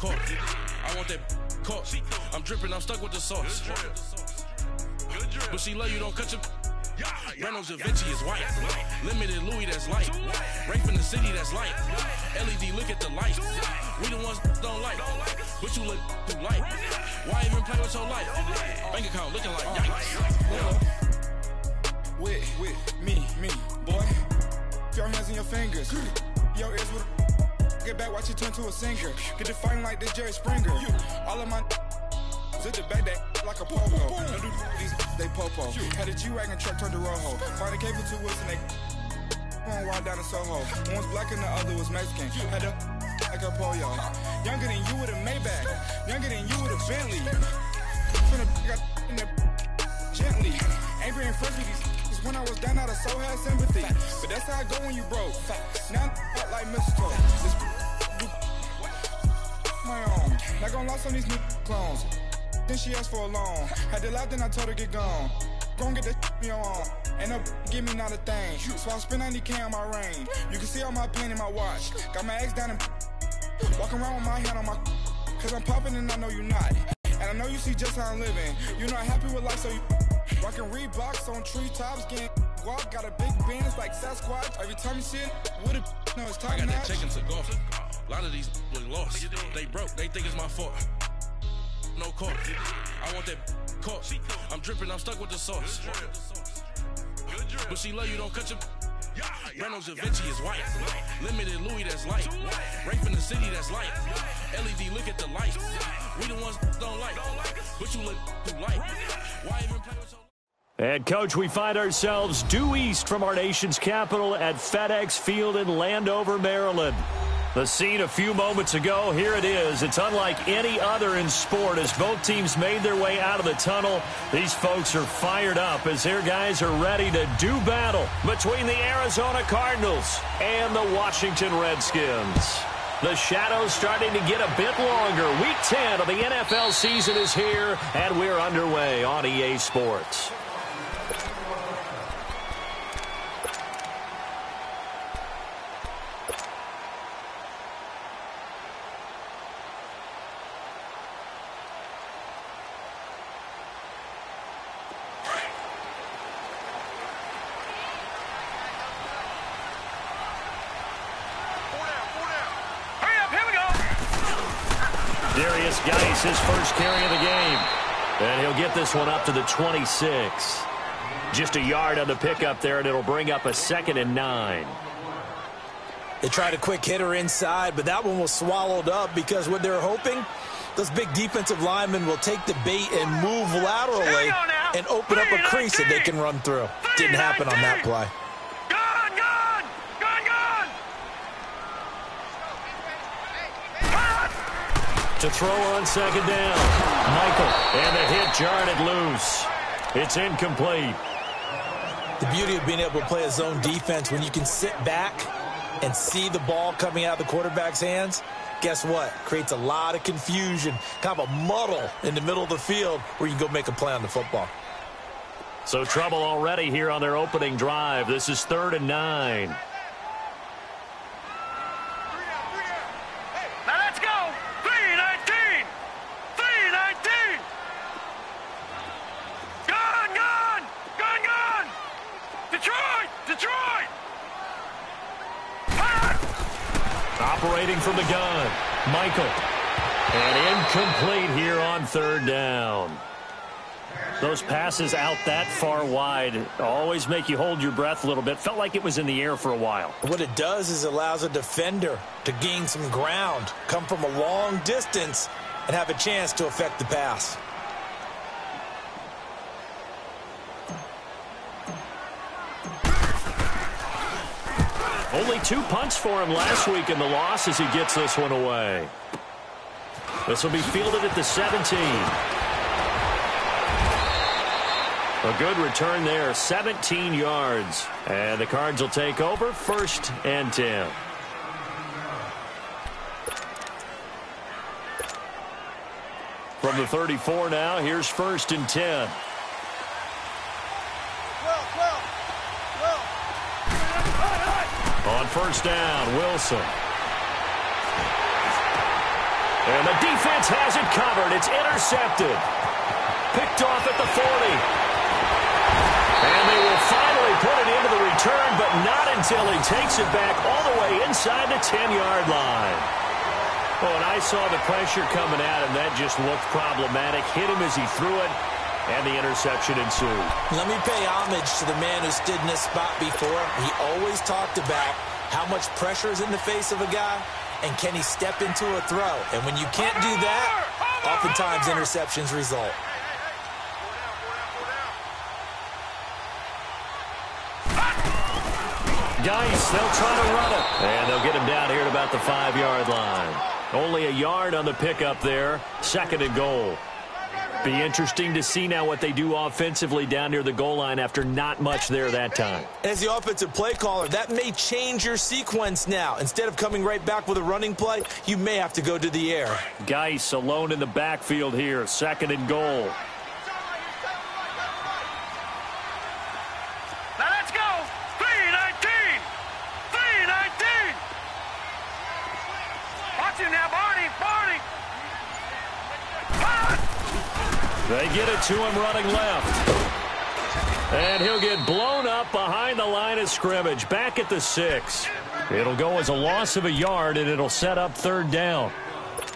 court. I want that court. I'm dripping, I'm stuck with the sauce. But she love you, don't cut your. Reynolds Da Vinci is white. Limited Louis, that's light. Rape in the city, that's light. LED, look at the light. We the ones don't like. But you look too light. Why even play with your life? Bank account looking like yikes. With me, boy. Your hands and your fingers. Your ears with a. Get back, watch you turn to a singer. Get to fighting like this Jerry Springer. All of my. Zip the back that like a popo. Don't do these, they popo. Had a G-Wagon truck turned to Rojo. Find a cable 2 wheels and they going wild down in Soho. One was black and the other was Mexican. Had a like a pollo. Younger than you with a Maybach. Younger than you with a Bentley. From the got in the gently. Angry and friends with these. When I was down, I so had sympathy. But that's how I go when you broke. Now I'm like mistletoe. My own. Not gonna lost on these new clones. Then she asked for a loan. Had to laugh, then I told her get gone. Gon' get that me on. Ain't no give me not a thing. So I spend 90K on my ring. You can see all my pain in my watch. Got my ex down and walking around with my hand on my. Cause I'm popping and I know you not. And I know you see just how I'm living. You're not happy with life, so you rockin' Reeboks on treetops, getting guap. Got a big band, it's like Sasquatch. Every time you see it, with it, no, it's time. I got that chicken to golf. A lot of these look lost. They broke, they think it's my fault. No court. I want that court. I'm dripping, I'm stuck with the sauce. But she love you, don't cut your. Reynolds Da Vinci is white. Limited Louis, that's light. Rape in the city, that's light. LED, look at the light. We the ones don't like. But you look too light. Why even play with your. And, Coach, we find ourselves due east from our nation's capital at FedEx Field in Landover, Maryland. The scene a few moments ago, here it is. It's unlike any other in sport as both teams made their way out of the tunnel. These folks are fired up as their guys are ready to do battle between the Arizona Cardinals and the Washington Redskins. The shadows starting to get a bit longer. Week 10 of the NFL season is here, and we're underway on EA Sports. His first carry of the game. And he'll get this one up to the 26. Just a yard on the pickup there, and it'll bring up a 2nd and 9. They tried a quick hitter inside, but that one was swallowed up because what they're hoping, those big defensive linemen will take the bait and move laterally and open up a crease that they can run through. Didn't happen on that play. To throw on 2nd down. Michael, and the hit jarred it loose. It's incomplete. The beauty of being able to play a zone defense when you can sit back and see the ball coming out of the quarterback's hands, guess what? Creates a lot of confusion, kind of a muddle in the middle of the field where you can go make a play on the football. So trouble already here on their opening drive. This is 3rd and 9. Operating from the gun, Michael. And incomplete here on 3rd down. Those passes out that far wide always make you hold your breath a little bit. Felt like it was in the air for a while. What it does is it allows a defender to gain some ground, come from a long distance, and have a chance to affect the pass. Only 2 punts for him last week in the loss as he gets this one away. This will be fielded at the 17. A good return there, 17 yards. And the Cards will take over, 1st and 10. From the 34 now, here's 1st and 10. On 1st down, Wilson. And the defense has it covered. It's intercepted. Picked off at the 40. And they will finally put it into the return, but not until he takes it back all the way inside the 10-yard line. Oh, and I saw the pressure coming at him. That just looked problematic. Hit him as he threw it, and the interception ensued. Let me pay homage to the man who stood in this spot before. He always talked about how much pressure is in the face of a guy, and can he step into a throw? And when you can't do that, oftentimes interceptions result. Geis, they'll try to run it. And they'll get him down here at about the 5-yard line. Only a yard on the pickup there. 2nd and goal. Be interesting to see now what they do offensively down near the goal line after not much there that time. As the offensive play caller, that may change your sequence now. Instead of coming right back with a running play, you may have to go to the air. Geis alone in the backfield here. 2nd and goal. Now let's go. 3-19. 3-19. Watch him now, Barney. Barney. They get it to him running left. And he'll get blown up behind the line of scrimmage. Back at the 6. It'll go as a loss of a yard, and it'll set up 3rd down.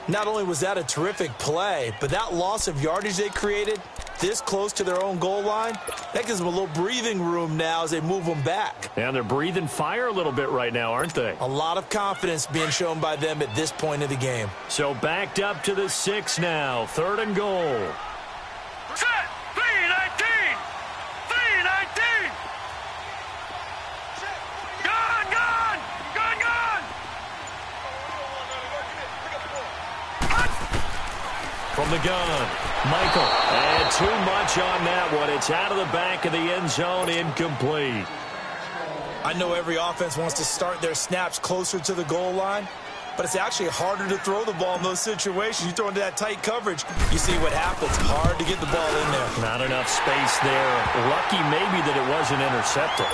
Not only was that a terrific play, but that loss of yardage they created this close to their own goal line, that gives them a little breathing room now as they move them back. And they're breathing fire a little bit right now, aren't they? A lot of confidence being shown by them at this point of the game. So backed up to the 6 now. 3rd and goal. Set. 3-19. 3-19. Gone, gone. Gone, gone. From the gun, Michael. And too much on that one. It's out of the back of the end zone, incomplete. I know every offense wants to start their snaps closer to the goal line, but it's actually harder to throw the ball in those situations. You throw into that tight coverage, you see what happens. Hard to get the ball in there. Not enough space there. Lucky maybe that it wasn't intercepted.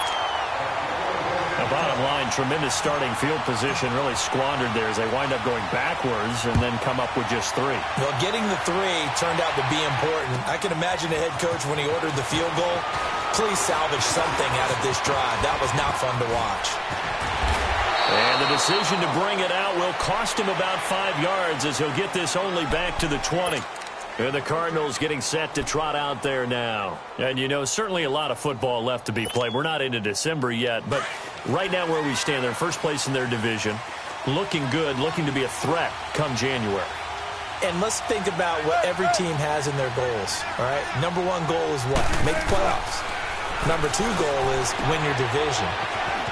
Now, bottom line, tremendous starting field position, really squandered there as they wind up going backwards and then come up with just 3. Well, getting the 3 turned out to be important. I can imagine the head coach when he ordered the field goal, please salvage something out of this drive. That was not fun to watch. And the decision to bring it out will cost him about 5 yards as he'll get this only back to the 20. And the Cardinals getting set to trot out there now. And, you know, certainly a lot of football left to be played. We're not into December yet, but right now where we stand, they're in first place in their division. Looking good, looking to be a threat come January. And let's think about what every team has in their goals, all right? Number 1 goal is what? Make the playoffs. Number 2 goal is win your division.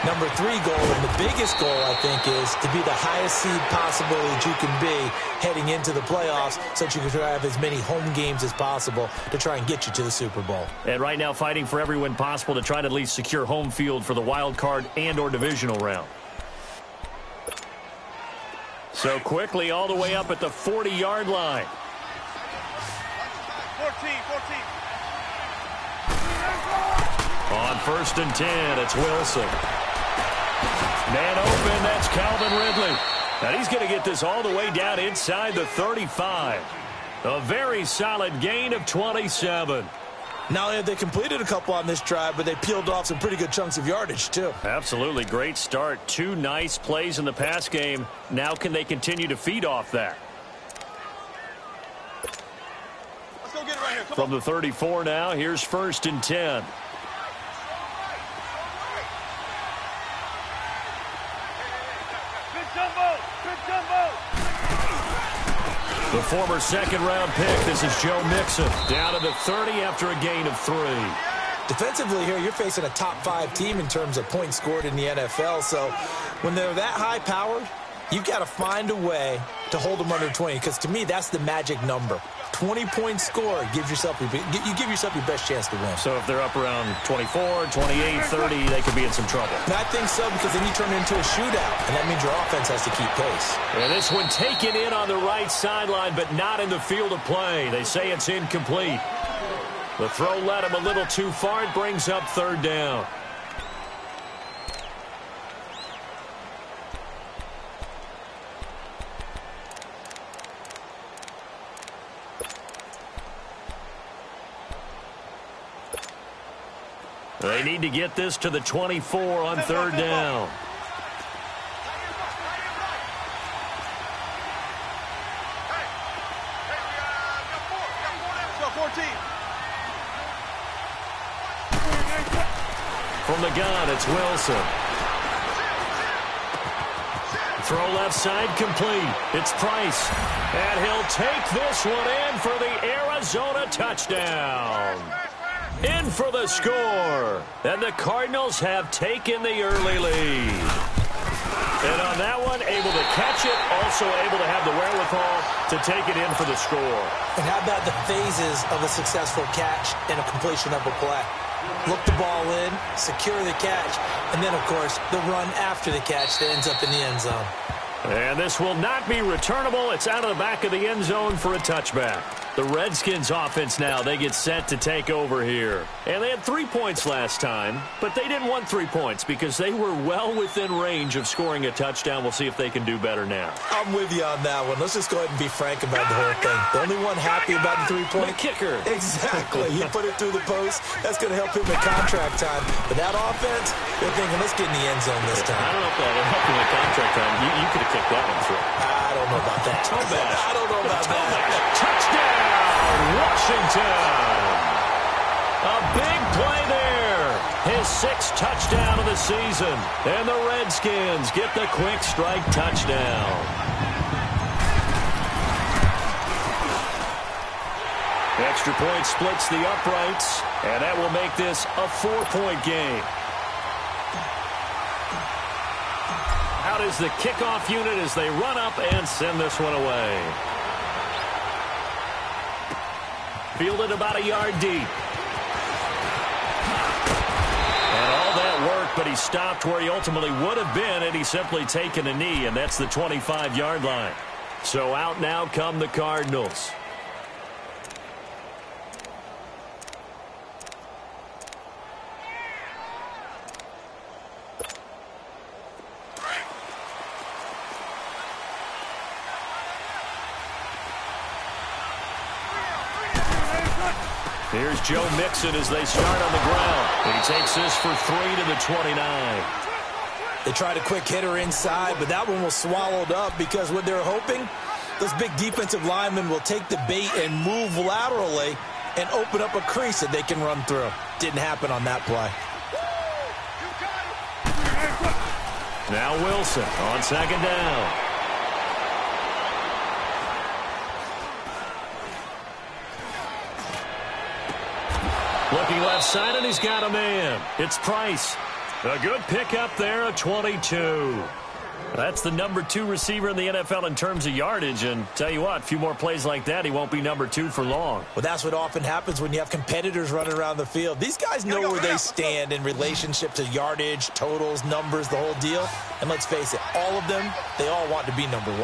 Number 3 goal, and the biggest goal, I think, is to be the highest seed possible that you can be heading into the playoffs so that you can have as many home games as possible to try and get you to the Super Bowl. And right now fighting for every win possible to try to at least secure home field for the wild card and or divisional round. So quickly all the way up at the 40-yard line. 14. On 1st and 10, it's Wilson. Man open, that's Calvin Ridley. And he's going to get this all the way down inside the 35. A very solid gain of 27. Not only have they completed a couple on this drive, but they peeled off some pretty good chunks of yardage, too. Absolutely. Great start. 2 nice plays in the pass game. Now can they continue to feed off that? Let's go get it right here. From the 34 now, here's 1st and 10. The former 2nd-round pick, this is Joe Mixon, down to the 30 after a gain of 3. Defensively here, you're facing a top 5 team in terms of points scored in the NFL, so when they're that high-powered, you've got to find a way to hold them under 20, because to me, that's the magic number. 20-point score, you give yourself your best chance to win. So if they're up around 24, 28, 30, they could be in some trouble. I think so, because then you turn it into a shootout, and that means your offense has to keep pace. And this one taken in on the right sideline, but not in the field of play. They say it's incomplete. The throw led him a little too far. It brings up 3rd down. They need to get this to the 24 on third down. From the gun, it's Wilson. Throw left side complete. It's Price. And he'll take this one in for the Arizona touchdown. In for the score. And the Cardinals have taken the early lead. And on that one, able to catch it, also able to have the wherewithal to take it in for the score. And how about the phases of a successful catch and a completion of a play? Look the ball in, secure the catch, and then, of course, the run after the catch that ends up in the end zone. And this will not be returnable. It's out of the back of the end zone for a touchback. The Redskins offense now, they get set to take over here. And they had 3 points last time, but they didn't want 3 points because they were well within range of scoring a touchdown. We'll see if they can do better now. I'm with you on that one. Let's just go ahead and be frank about the whole thing. The only one happy about the 3-point? The kicker. Exactly. He put it through the post. That's going to help him in contract time. But that offense, they're thinking, let's get in the end zone this time. I don't know if that will help him in contract time. You could have kicked that one through. I don't know about that. I don't know about that. Touchdown, Washington. A big play there. His 6th touchdown of the season. And the Redskins get the quick strike touchdown. Extra point splits the uprights, and that will make this a 4-point game. Out is the kickoff unit as they run up and send this one away. Fielded about a yard deep. And all that work, but he stopped where he ultimately would have been had he simply taken a knee, and that's the 25-yard line. So out now come the Cardinals. Here's Joe Mixon as they start on the ground. He takes this for 3 to the 29. They tried a quick hitter inside, but that one was swallowed up because what they're hoping, those big defensive linemen will take the bait and move laterally and open up a crease that they can run through. Didn't happen on that play. Now Wilson on second down. Looking left side, and he's got a man. It's Price. A good pickup there, a 22. That's the number 2 receiver in the NFL in terms of yardage. And tell you what, a few more plays like that, he won't be number 2 for long. Well, that's what often happens when you have competitors running around the field. These guys know where they stand in relationship to yardage, totals, numbers, the whole deal. And let's face it, all of them, they all want to be number 1.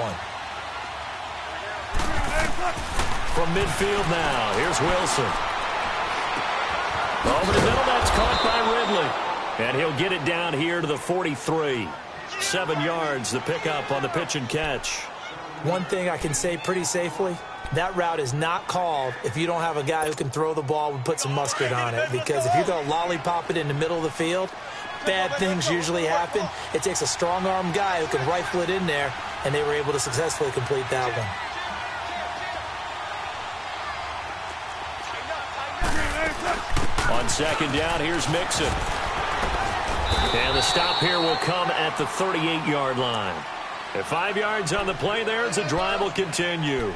From midfield now, here's Wilson. Over the middle, that's caught by Ridley. And he'll get it down here to the 43. 7 yards, the pickup on the pitch and catch. One thing I can say pretty safely, that route is not called if you don't have a guy who can throw the ball and put some mustard on it. Because if you're going to lollipop it in the middle of the field, bad things usually happen. It takes a strong-arm guy who can rifle it in there, and they were able to successfully complete that one. On second down, here's Mixon. And the stop here will come at the 38-yard line. At 5 yards on the play there, as the drive will continue.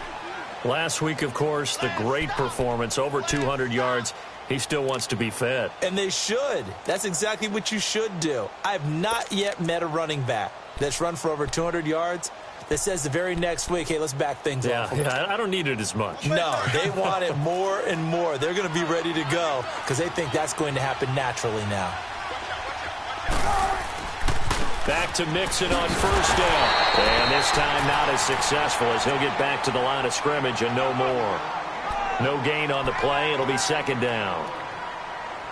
Last week, of course, the great performance, over 200 yards. He still wants to be fed. And they should. That's exactly what you should do. I have not yet met a running back that's run for over 200 yards that says the very next week, hey, let's back things off. Yeah, I don't need it as much. No, they want it more and more. They're going to be ready to go because they think that's going to happen naturally now. Back to Mixon on first down. And this time not as successful as he'll get back to the line of scrimmage and no more. No gain on the play. It'll be second down.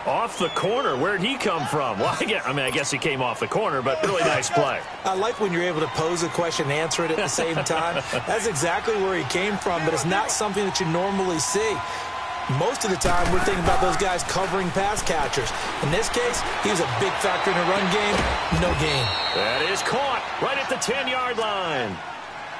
Off the corner. Where'd he come from? Well, I guess he came off the corner, but really nice play. I like when you're able to pose a question and answer it at the same time. That's exactly where he came from, but it's not something that you normally see. Most of the time, we're thinking about those guys covering pass catchers. In this case, he was a big factor in the run game. No gain. That is caught right at the 10-yard line.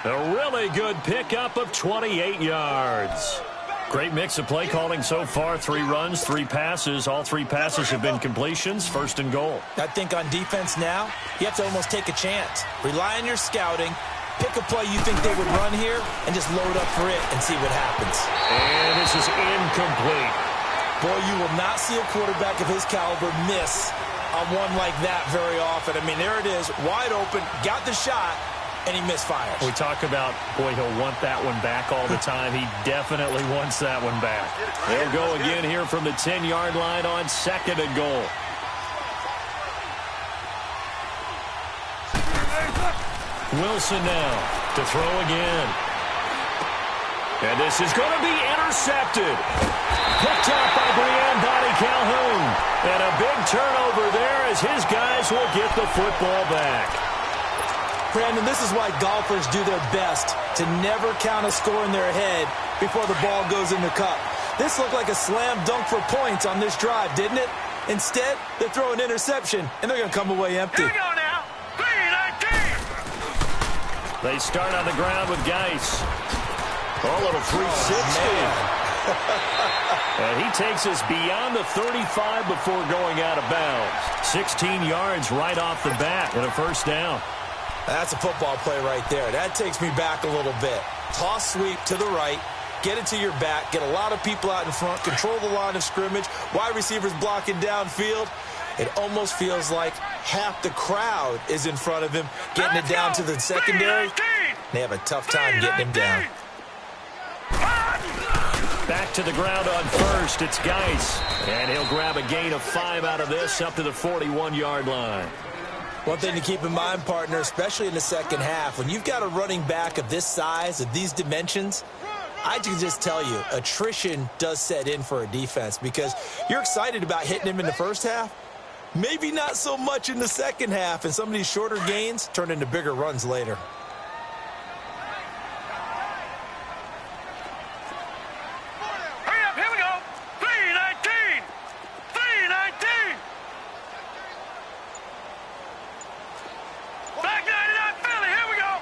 A really good pickup of 28 yards. Great mix of play calling so far. 3 runs, 3 passes. All 3 passes have been completions. First and goal. I think on defense now, you have to almost take a chance. Rely on your scouting. Pick a play you think they would run here and just load up for it and see what happens. And this is incomplete. Boy, you will not see a quarterback of his caliber miss on one like that very often. I mean, there it is, wide open, got the shot, and he misfires. We talk about, boy, he'll want that one back all the time. He definitely wants that one back. They'll go again here from the 10-yard line on second and goal. Wilson now to throw again. And this is going to be intercepted. Picked up by Brian Calhoun. And a big turnover there as his guys will get the football back. Brandon, this is why golfers do their best to never count a score in their head before the ball goes in the cup. This looked like a slam dunk for points on this drive, didn't it? Instead, they throw an interception, and they're going to come away empty. Here we go now. 3-19. They start on the ground with Geis. A little 360. And he takes us beyond the 35 before going out of bounds. 16 yards right off the bat and a first down. That's a football play right there. That takes me back a little bit. Toss sweep to the right. Get it to your back. Get a lot of people out in front. Control the line of scrimmage. Wide receivers blocking downfield. It almost feels like half the crowd is in front of him, getting it down to the secondary. They have a tough time getting him down. Back to the ground on first. It's Geis. And he'll grab a gain of 5 out of this up to the 41-yard line. One thing to keep in mind, partner, especially in the second half, when you've got a running back of this size, of these dimensions, I can just tell you, attrition does set in for a defense because you're excited about hitting him in the first half. Maybe not so much in the second half, and some of these shorter gains turn into bigger runs later. Hurry up, here we go. 3-19. 3-19. Back 99 Philly, here we go.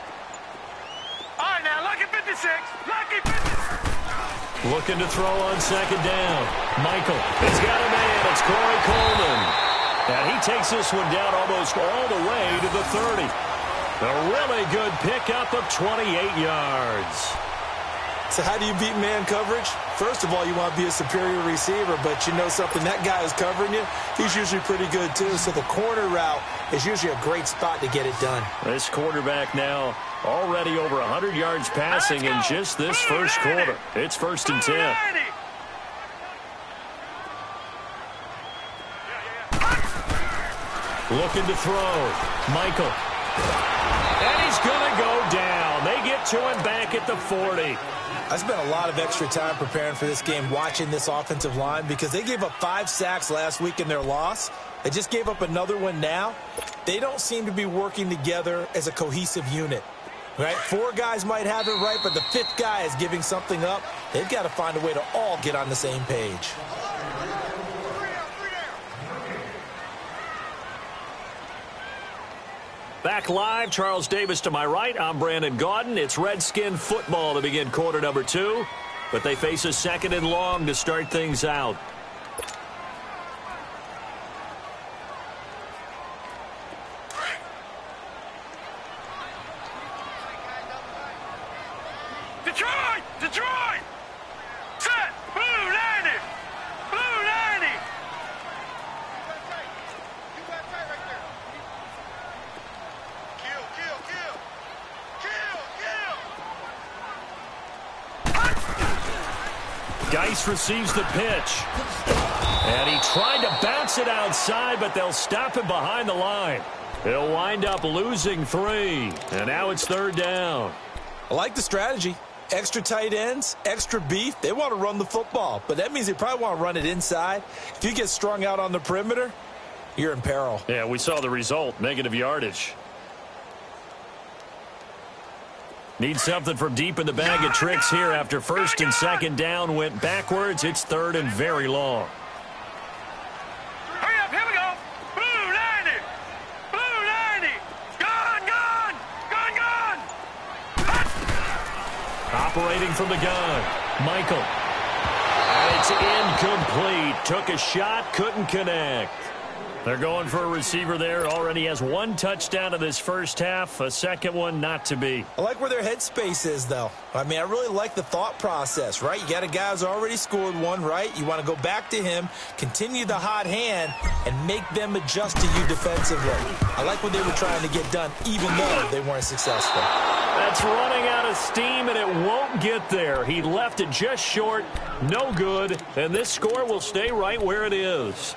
All right, now, lucky 56. Lucky 56. Looking to throw on second down. Michael has got a man. It's Corey Coleman. And he takes this one down almost all the way to the 30. A really good pickup of 28 yards. So how do you beat man coverage? First of all, you want to be a superior receiver, but you know something, that guy who's covering you, he's usually pretty good too. So the corner route is usually a great spot to get it done. This quarterback now already over 100 yards passing in just this first quarter. It's 1st and 10. Looking to throw. Michael. And he's going to go down. They get to him back at the 40. I spent a lot of extra time preparing for this game, watching this offensive line, because they gave up 5 sacks last week in their loss. They just gave up another one now. They don't seem to be working together as a cohesive unit. Right? 4 guys might have it right, but the 5th guy is giving something up. They've got to find a way to all get on the same page. Back live, Charles Davis to my right. I'm Brandon Gaudin. It's Redskin football to begin quarter number 2, but they face a 2nd and long to start things out. Detroit! Detroit! Set! Blue 90! Blue 90! Kill, kill, kill! Kill, kill! Geis receives the pitch. And he tried to bounce it outside, but they'll stop him behind the line. He'll wind up losing 3. And now it's 3rd down. I like the strategy. Extra tight ends, extra beef. They want to run the football, but that means they probably want to run it inside. If you get strung out on the perimeter, you're in peril. Yeah, we saw the result, negative yardage. Need something from deep in the bag of tricks here after first and second down went backwards. It's third and very long. Hurry up, here we go. Blue 90. Blue 90. Gun, gun. Gun, gun. Operating from the gun, Michael. And it's incomplete. Took a shot, couldn't connect. They're going for a receiver there. Already has one touchdown in this first half. A second one not to be. I like where their headspace is, though. I mean, I really like the thought process, right? You got a guy who's already scored one, right? You want to go back to him, continue the hot hand, and make them adjust to you defensively. I like what they were trying to get done, even though they weren't successful. That's running out of steam, and it won't get there. He left it just short. No good. And this score will stay right where it is.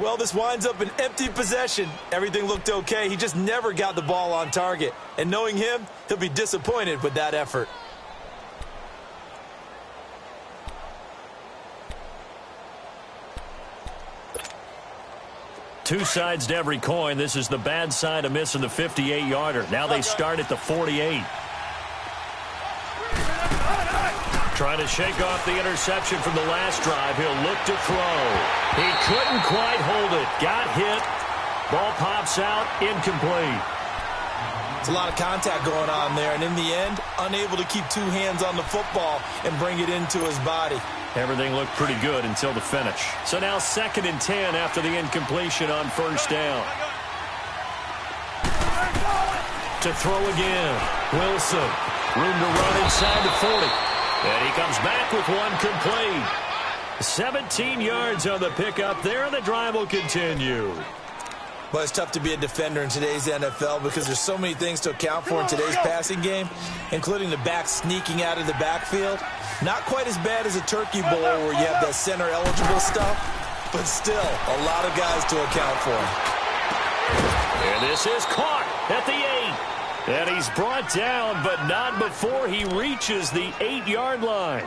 Well, this winds up an empty possession. Everything looked okay. He just never got the ball on target. And knowing him, he'll be disappointed with that effort. Two sides to every coin. This is the bad side of missing the 58-yarder. Now they start at the 48. Trying to shake off the interception from the last drive. He'll look to throw. He couldn't quite hold it. Got hit. Ball pops out. Incomplete. It's a lot of contact going on there, and in the end, unable to keep two hands on the football and bring it into his body. Everything looked pretty good until the finish. So now 2nd and 10 after the incompletion on first down. To throw again. Wilson. Room to run inside the 40. And he comes back with one complete. 17 yards on the pickup there, and the drive will continue. Well, it's tough to be a defender in today's NFL because there's so many things to account for in today's passing game, including the back sneaking out of the backfield. Not quite as bad as a turkey bowl where you have that center-eligible stuff, but still a lot of guys to account for. And this is caught at the 8. And he's brought down, but not before he reaches the 8-yard line.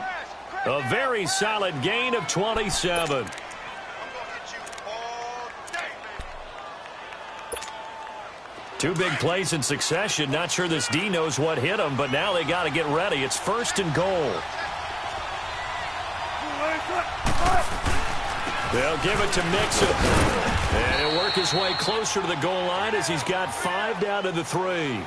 A very solid gain of 27. Two big plays in succession. Not sure this D knows what hit him, but now they got to get ready. It's 1st and goal. They'll give it to Mixon. And he'll work his way closer to the goal line as he's got 5 down to the 3.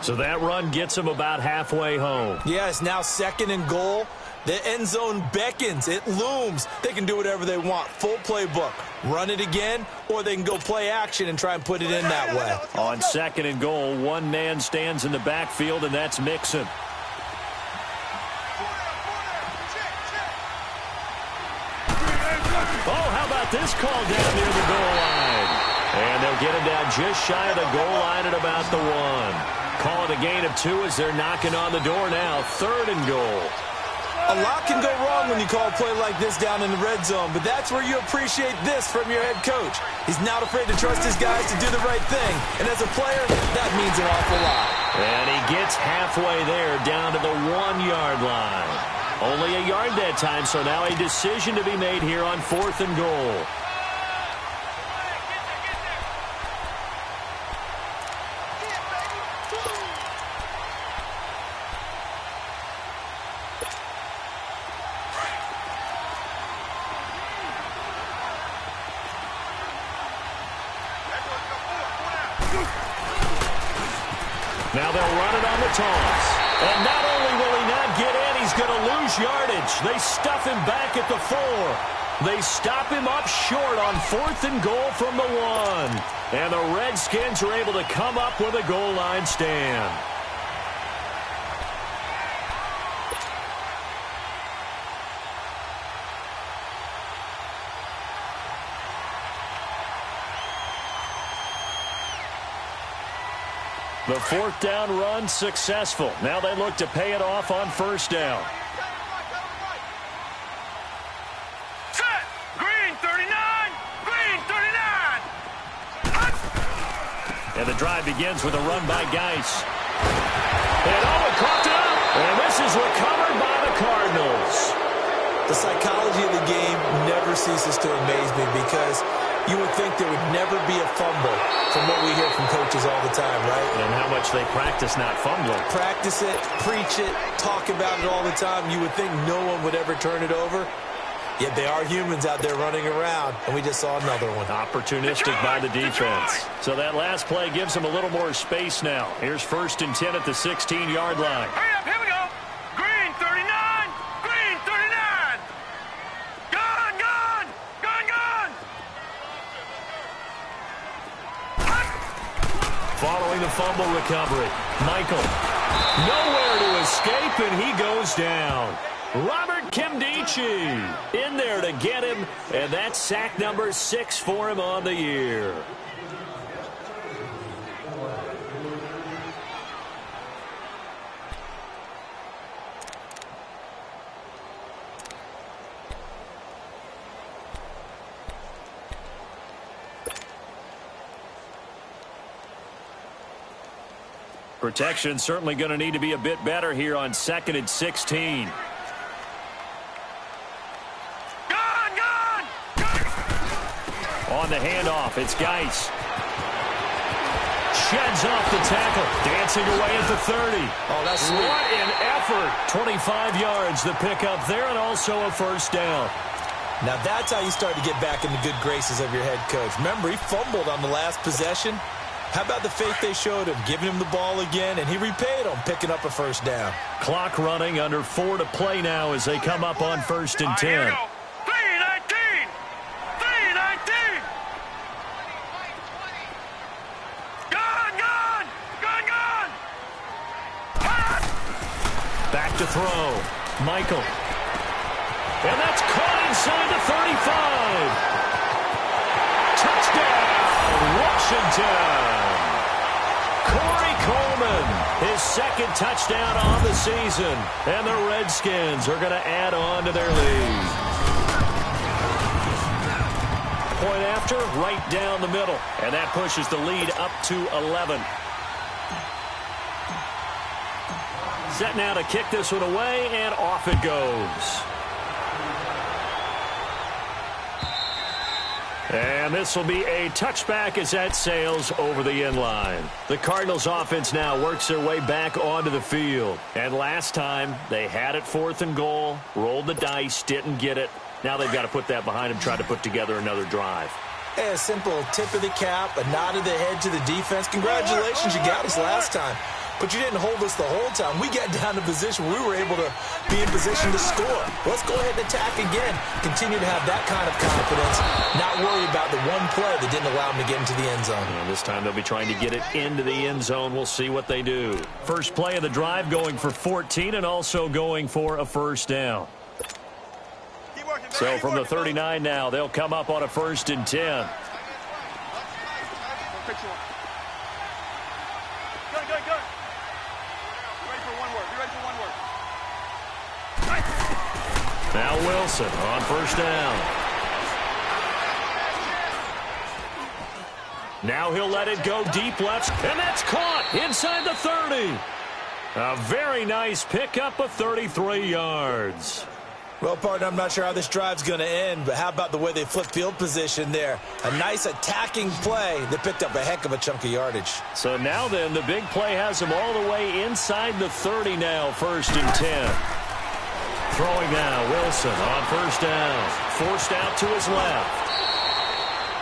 So that run gets him about halfway home. Yeah, it's now 2nd and goal. The end zone beckons. It looms. They can do whatever they want. Full playbook. Run it again, or they can go play action and try and put it in that way. On 2nd and goal, one man stands in the backfield, and that's Mixon. Oh, how about this call down near the goal line? And they'll get him down just shy of the goal line at about the 1. Call it a gain of 2 as they're knocking on the door now. 3rd and goal. A lot can go wrong when you call a play like this down in the red zone, but that's where you appreciate this from your head coach. He's not afraid to trust his guys to do the right thing, and as a player, that means an awful lot. And he gets halfway there, down to the 1-yard line. Only a yard that time, so now a decision to be made here on 4th and goal. Now they'll run it on the toss. And not only will he not get in, he's going to lose yardage. They stuff him back at the 4. They stop him up short on 4th and goal from the 1. And the Redskins are able to come up with a goal line stand. The 4th down run successful. Now they look to pay it off on 1st down. Set. Green 39. Green 39. And the drive begins with a run by Geis. And it caught up. And this is recovered by the Cardinals. The psychology of the game never ceases to amaze me because You would think there would never be a fumble from what we hear from coaches all the time, right? And how much they practice not fumbling. Practice it, preach it, talk about it all the time. You would think no one would ever turn it over. Yet they are humans out there running around, and we just saw another one. Opportunistic by the defense. So that last play gives them a little more space now. Here's 1st and 10 at the 16-yard line. Hurry up, here we go. Green 39, green 39. Gone, gone, gone, gone. Following the fumble recovery, Michael. Nowhere to escape, and he goes down. Robert Kimdichie in there to get him, and that's sack number 6 for him on the year. Protection certainly going to need to be a bit better here on 2nd and 16. On the handoff, it's Geis. Sheds off the tackle, dancing away at the 30. Oh, that's sweet. What an effort. 25 yards, the pickup there, and also a 1st down. Now that's how you start to get back in the good graces of your head coach. Remember, he fumbled on the last possession. How about the faith they showed him, giving him the ball again, and he repaid them, picking up a 1st down. Clock running, under 4 to play now as they come up on 1st and 10. Here we go. 319, 319. Gone, gone, gone, gone. Back to throw. Michael. And that's caught inside the 35. Touchdown, Washington. Corey Coleman, his 2nd touchdown on the season. And the Redskins are going to add on to their lead. Point after, right down the middle. And that pushes the lead up to 11. Set now to kick this one away, and off it goes. And this will be a touchback as that sails over the end line. The Cardinals offense now works their way back onto the field. And last time, they had it 4th and goal, rolled the dice, didn't get it. Now they've got to put that behind them, try to put together another drive. Hey, a simple tip of the cap, a nod of the head to the defense. Congratulations, you got us last time. But you didn't hold us the whole time. We got down to position. We were able to be in position to score. Let's go ahead and attack again. Continue to have that kind of confidence. Not worry about the one play that didn't allow them to get into the end zone. And this time they'll be trying to get it into the end zone. We'll see what they do. First play of the drive going for 14 and also going for a 1st down. So from the 39 now, they'll come up on a 1st and 10. Now Wilson on 1st down. Now he'll let it go deep left, and that's caught inside the 30. A very nice pickup of 33 yards. Well, partner, I'm not sure how this drive's going to end, but how about the way they flipped field position there? A nice attacking play that picked up a heck of a chunk of yardage. So now then, the big play has them all the way inside the 30 now, 1st and 10. Throwing now, Wilson on 1st down. Forced out to his left.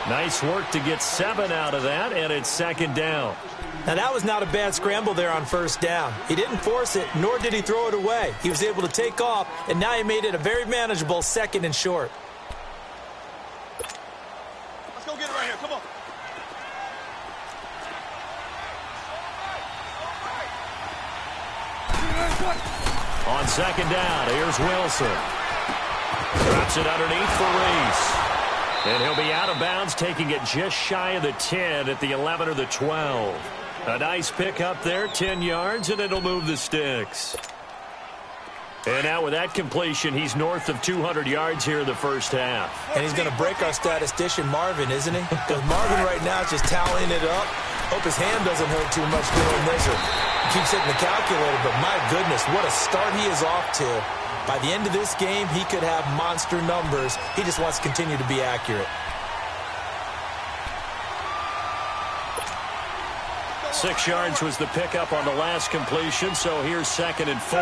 Nice work to get 7 out of that, and it's 2nd down. Now, that was not a bad scramble there on 1st down. He didn't force it, nor did he throw it away. He was able to take off, and now he made it a very manageable 2nd and short. Let's go get it right here. Come on. On 2nd down, here's Wilson. Drops it underneath for Reese. And he'll be out of bounds, taking it just shy of the 10 at the 11 or the 12. A nice pick up there, 10 yards, and it'll move the sticks. And now with that completion, he's north of 200 yards here in the 1st half. And he's going to break our statistician, Marvin, isn't he? Because Marvin right now is just tallying it up. Hope his hand doesn't hurt too much doing this. Or keeps hitting the calculator, but my goodness, what a start he is off to. By the end of this game, he could have monster numbers. He just wants to continue to be accurate. 6 yards was the pickup on the last completion, so here's 2nd and 4.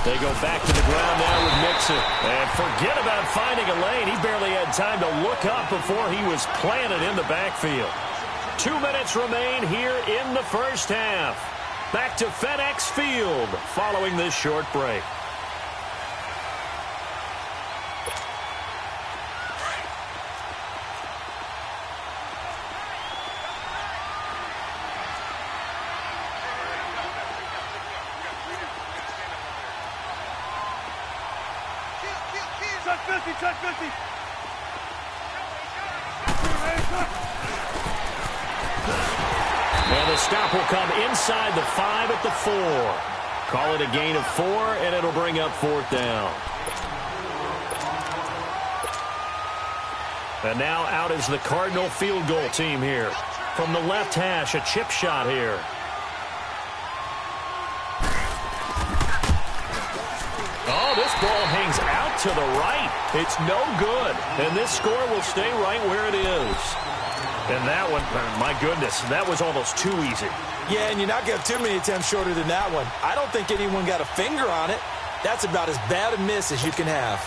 They go back to the ground now with Mixon. And forget about finding a lane. He barely had time to look up before he was planted in the backfield. 2 minutes remain here in the first half. Back to FedEx Field following this short break. And the stop will come inside the 5 at the 4. Call it a gain of 4, and it'll bring up 4th down. And now out is the Cardinal field goal team here. From the left hash, a chip shot here. Oh, this ball hangs out to the right. It's no good. And this score will stay right where it is. And that one, my goodness, that was almost too easy. Yeah, and you're not going to have too many attempts shorter than that one. I don't think anyone got a finger on it. That's about as bad a miss as you can have.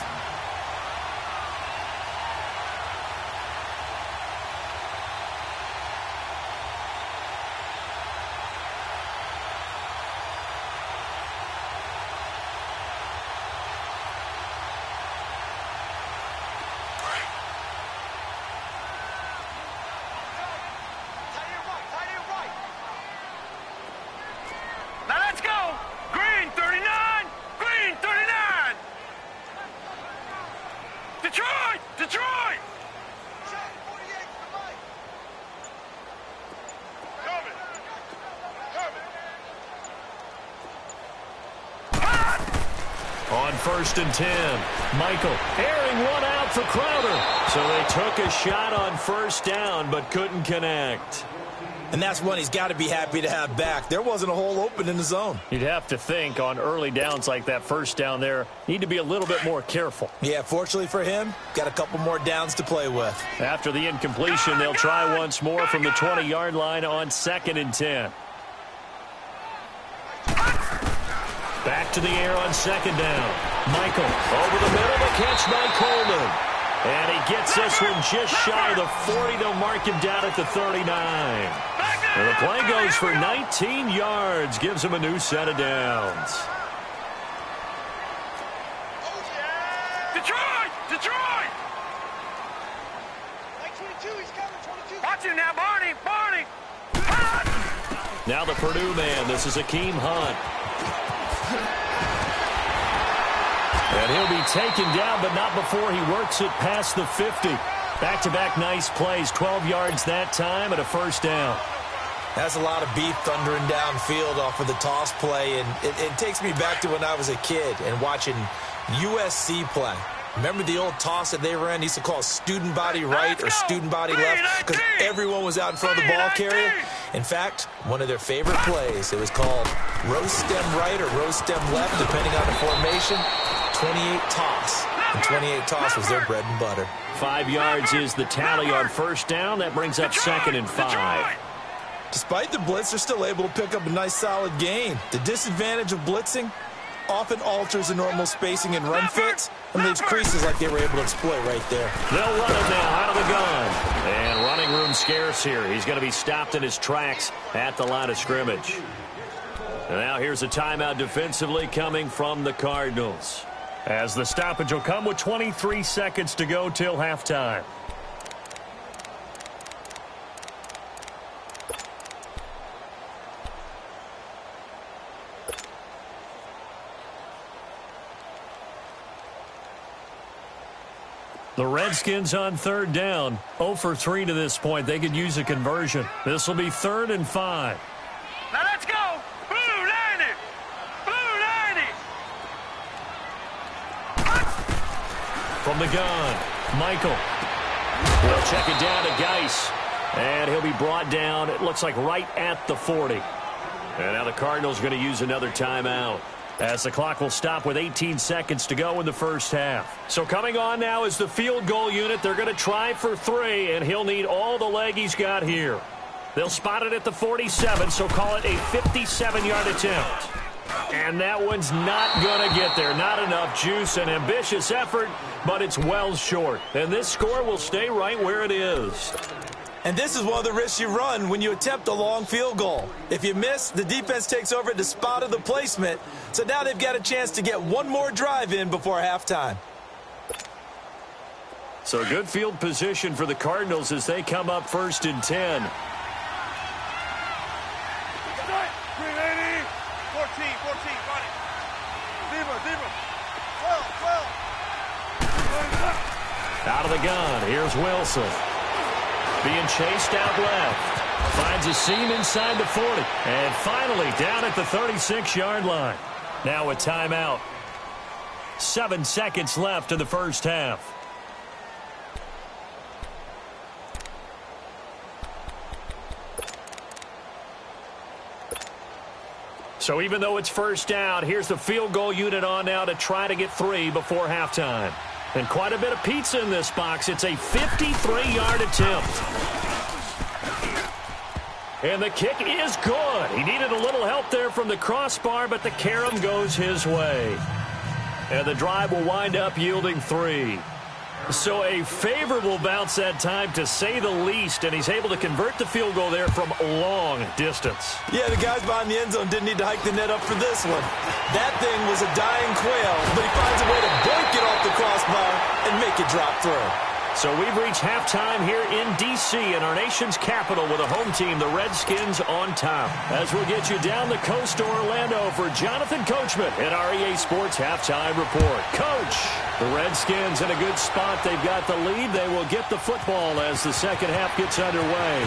On 1st and 10, Michael airing one out for Crowder. So they took a shot on 1st down but couldn't connect. And that's one he's got to be happy to have back. There wasn't a hole open in the zone. You'd have to think on early downs like that 1st down there, need to be a little bit more careful. Yeah, fortunately for him, got a couple more downs to play with. After the incompletion, they'll try once more from the 20-yard line on 2nd and 10. Back to the air on 2nd down. Michael over the middle, the catch by Coleman. And he gets this one just shy of the 40. They'll mark him down at the 39. And the play goes for 19 yards. Gives him a new set of downs. Detroit! Detroit! 22, he's coming, 22. Watch him now, Barney! Barney! Now the Purdue man. This is Akeem Hunt. And he'll be taken down, but not before he works it past the 50. Back-to-back nice plays, 12 yards that time and a 1st down. That's a lot of beef thundering downfield off of the toss play, and it takes me back to when I was a kid and watching USC play. Remember the old toss that they ran? They used to call it student body right or student body left because everyone was out in front of the ball carrier. In fact, one of their favorite plays, it was called roast stem right or roast stem left, depending on the formation. 28 toss. And 28 toss was their bread and butter. 5 yards is the tally on 1st down. That brings up 2nd and 5. Despite the blitz, they're still able to pick up a nice solid gain. The disadvantage of blitzing often alters the normal spacing and run fits and leaves creases like they were able to exploit right there. They'll run it now out of the gun. And running room scarce here. He's going to be stopped in his tracks at the line of scrimmage. And now here's a timeout defensively coming from the Cardinals. As the stoppage will come with 23 seconds to go till halftime. The Redskins on 3rd down. 0 for 3 to this point. They could use a conversion. This will be 3rd and 5. Now let's go! Blue 90! Blue 90! From the gun, Michael will check it down to Geis. And he'll be brought down, it looks like right at the 40. And now the Cardinals are going to use another timeout. as the clock will stop with 18 seconds to go in the first half. So coming on now is the field goal unit. They're going to try for 3, and he'll need all the leg he's got here. They'll spot it at the 47, so call it a 57-yard attempt. And that one's not going to get there. Not enough juice. An ambitious effort, but it's well short. And this score will stay right where it is. And this is one of the risks you run when you attempt a long field goal. If you miss, the defense takes over at the spot of the placement. So now they've got a chance to get one more drive in before halftime. So good field position for the Cardinals as they come up 1st and 10. 14, run it. Deeper. 12. Out of the gun, here's Wilson. Being chased out left. Finds a seam inside the 40. And finally down at the 36-yard line. Now a timeout. 7 seconds left in the first half. So even though it's first down, here's the field goal unit on now to try to get 3 before halftime. And quite a bit of pizza in this box. It's a 53-yard attempt. And the kick is good. He needed a little help there from the crossbar, but the carom goes his way. And the drive will wind up yielding 3. So a favorable bounce that time, to say the least, and he's able to convert the field goal there from long distance. Yeah, the guys behind the end zone didn't need to hike the net up for this one. That thing was a dying quail, but he finds a way to boink it off the crossbar and make it drop through. So we've reached halftime here in D.C. in our nation's capital with a home team, the Redskins, on top. As we'll get you down the coast to Orlando for Jonathan Coachman at our EA Sports Halftime Report. Coach, the Redskins in a good spot. They've got the lead. They will get the football as the second half gets underway.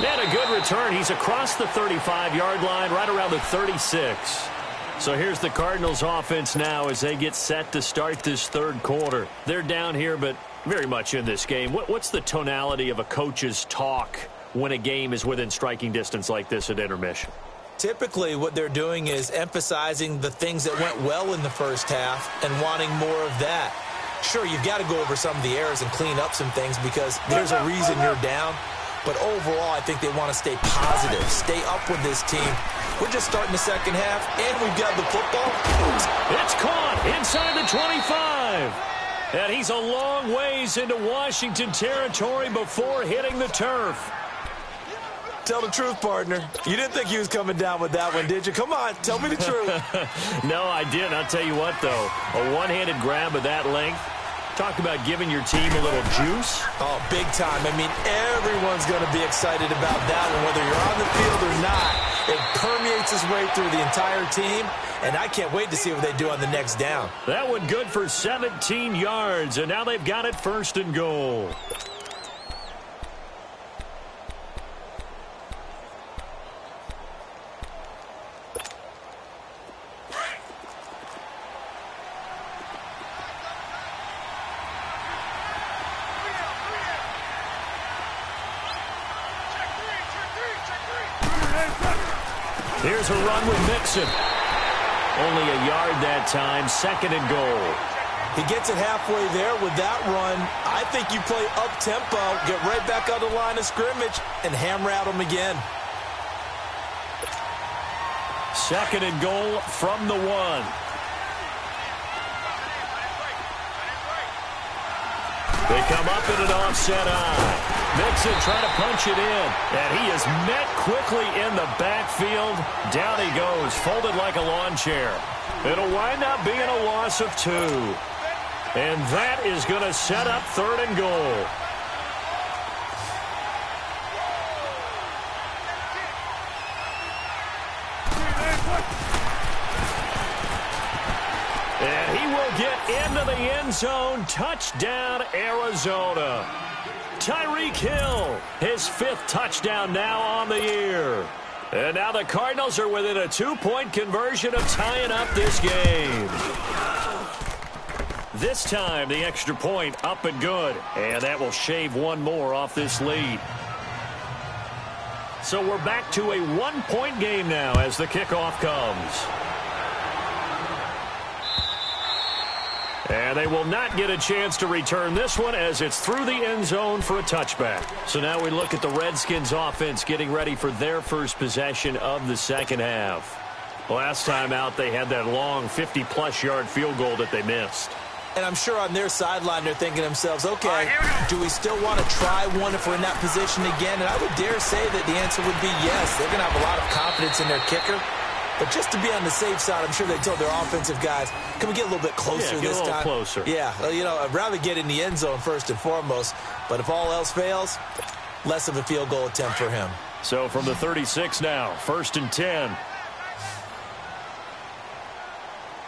And a good return. He's across the 35-yard line, right around the 36. So here's the Cardinals offense now as they get set to start this third quarter. They're down here, but very much in this game. What's the tonality of a coach's talk when a game is within striking distance like this at intermission? Typically, what they're doing is emphasizing the things that went well in the first half and wanting more of that. Sure, you've got to go over some of the errors and clean up some things because there's a reason you're down. But overall, I think they want to stay positive, stay up with this team. We're just starting the second half, and we've got the football. It's caught inside the 25. And he's a long ways into Washington territory before hitting the turf. Tell the truth, partner. You didn't think he was coming down with that one, did you? Come on, tell me the truth. No, I didn't. I'll tell you what, though. A one-handed grab of that length. Talk about giving your team a little juice. Oh, big time. I mean, everyone's going to be excited about that one, whether you're on the field or not. It permeates its way through the entire team, and I can't wait to see what they do on the next down. That one good for 17 yards, and now they've got it 1st and goal. Here's a run with Mixon. Only a yard that time, 2nd and goal. He gets it halfway there with that run. I think you play up-tempo, get right back on the line of scrimmage, and hammer at him again. 2nd and goal from the 1. They come up in an offset eye. Mixon trying to punch it in, and he is met quickly in the backfield. Down he goes, folded like a lawn chair. It'll wind up being a loss of 2. And that is going to set up 3rd and goal. And he will get into the end zone. Touchdown, Arizona. Tyreek Hill, his 5th touchdown now on the year. And now the Cardinals are within a 2-point conversion of tying up this game. This time, the extra point up and good. And that will shave one more off this lead. So we're back to a one-point game now as the kickoff comes. And they will not get a chance to return this one as it's through the end zone for a touchback. So now we look at the Redskins offense getting ready for their first possession of the second half. Last time out, they had that long 50-plus yard field goal that they missed. And I'm sure on their sideline they're thinking to themselves, okay, do we still want to try one if we're in that position again? And I would dare say that the answer would be yes. They're going to have a lot of confidence in their kicker. But just to be on the safe side, I'm sure they told their offensive guys, can we get a little bit closer this time? Closer. Yeah, well, you know, I'd rather get in the end zone first and foremost. But if all else fails, less of a field goal attempt for him. So from the 36 now, 1st and 10.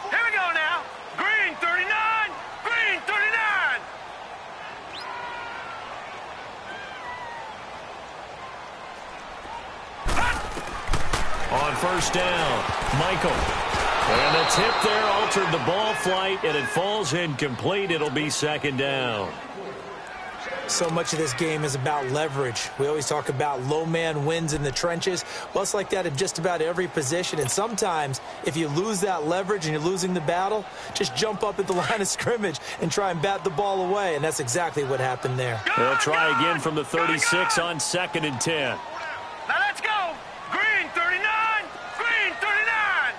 Here we go now. Green 39. Green 39. On 1st down, Michael. And the tip there altered the ball flight, and it falls incomplete. It'll be 2nd down. So much of this game is about leverage. We always talk about low man wins in the trenches. Well, it's like that in just about every position. And sometimes, if you lose that leverage and you're losing the battle, just jump up at the line of scrimmage and try and bat the ball away. And that's exactly what happened there. They'll try again from the 36 on 2nd and 10. Now let's go. Green 39. Green 39.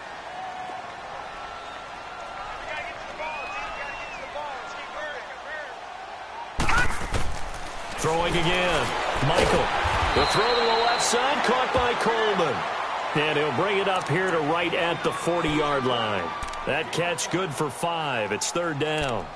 Throwing again, Michael. The throw to the left side, caught by Coleman. And he'll bring it up here to right at the 40-yard line. That catch good for 5. It's 3rd down.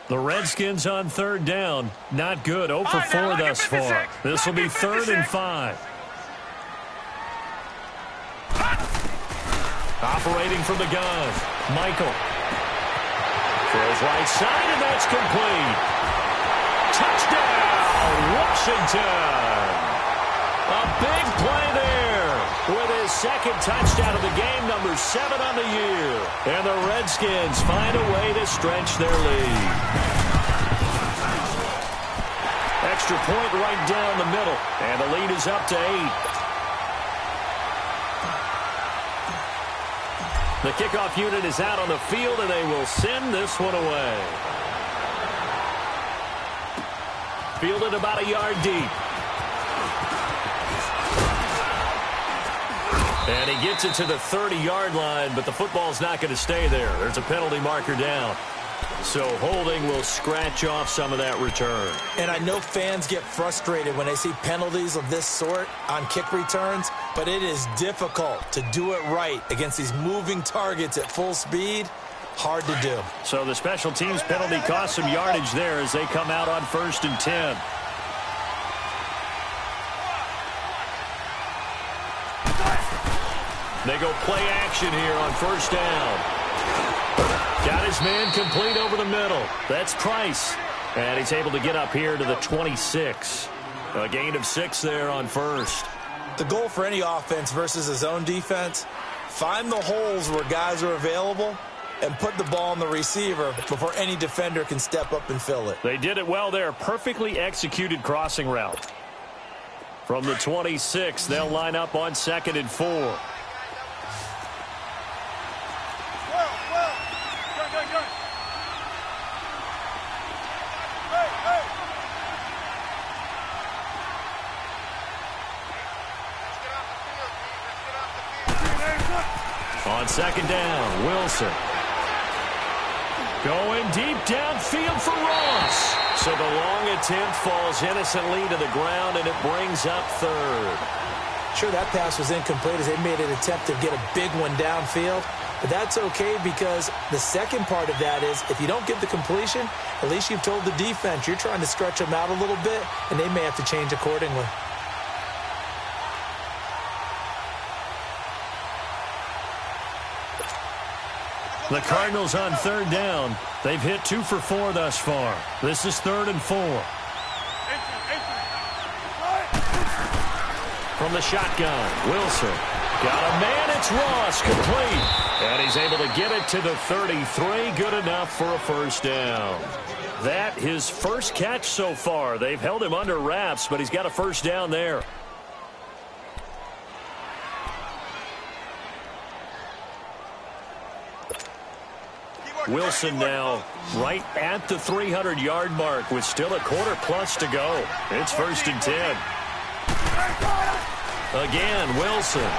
The Redskins on 3rd down. Not good. 0 for 4 thus far. This will be 3rd and 5. Operating from the gun, Michael. Throws right side, and that's complete. Touchdown, Washington. A big play there with his 2nd touchdown of the game, number 7 on the year. And the Redskins find a way to stretch their lead. Extra point right down the middle, and the lead is up to 8. The kickoff unit is out on the field, and they will send this one away. Fielded about a yard deep. And he gets it to the 30-yard line, but the football's not going to stay there. There's a penalty marker down. So holding will scratch off some of that return. And I know fans get frustrated when they see penalties of this sort on kick returns, but it is difficult to do it right against these moving targets at full speed. Hard to do. So the special teams penalty cost some yardage there as they come out on 1st and 10. They go play action here on 1st down. Got his man complete over the middle. That's Price. And he's able to get up here to the 26. A gain of 6 there on 1st. The goal for any offense versus his own defense, find the holes where guys are available and put the ball on the receiver before any defender can step up and fill it. They did it well there. Perfectly executed crossing route. From the 26, they'll line up on 2nd and 4. On 2nd down, Wilson. Going deep downfield for Ross. So the long attempt falls innocently to the ground, and it brings up 3rd. Sure, that pass was incomplete as they made an attempt to get a big one downfield. But that's okay because the second part of that is if you don't get the completion, at least you've told the defense you're trying to stretch them out a little bit, and they may have to change accordingly. The Cardinals on 3rd down. They've hit 2 for 4 thus far. This is 3rd and 4. From the shotgun, Wilson. Got a man, it's Ross, complete. And he's able to get it to the 33, good enough for a first down. That his first catch so far. They've held him under wraps, but he's got a first down there. Wilson now right at the 300-yard mark with still a quarter plus to go. It's 1st and 10. Again, Wilson.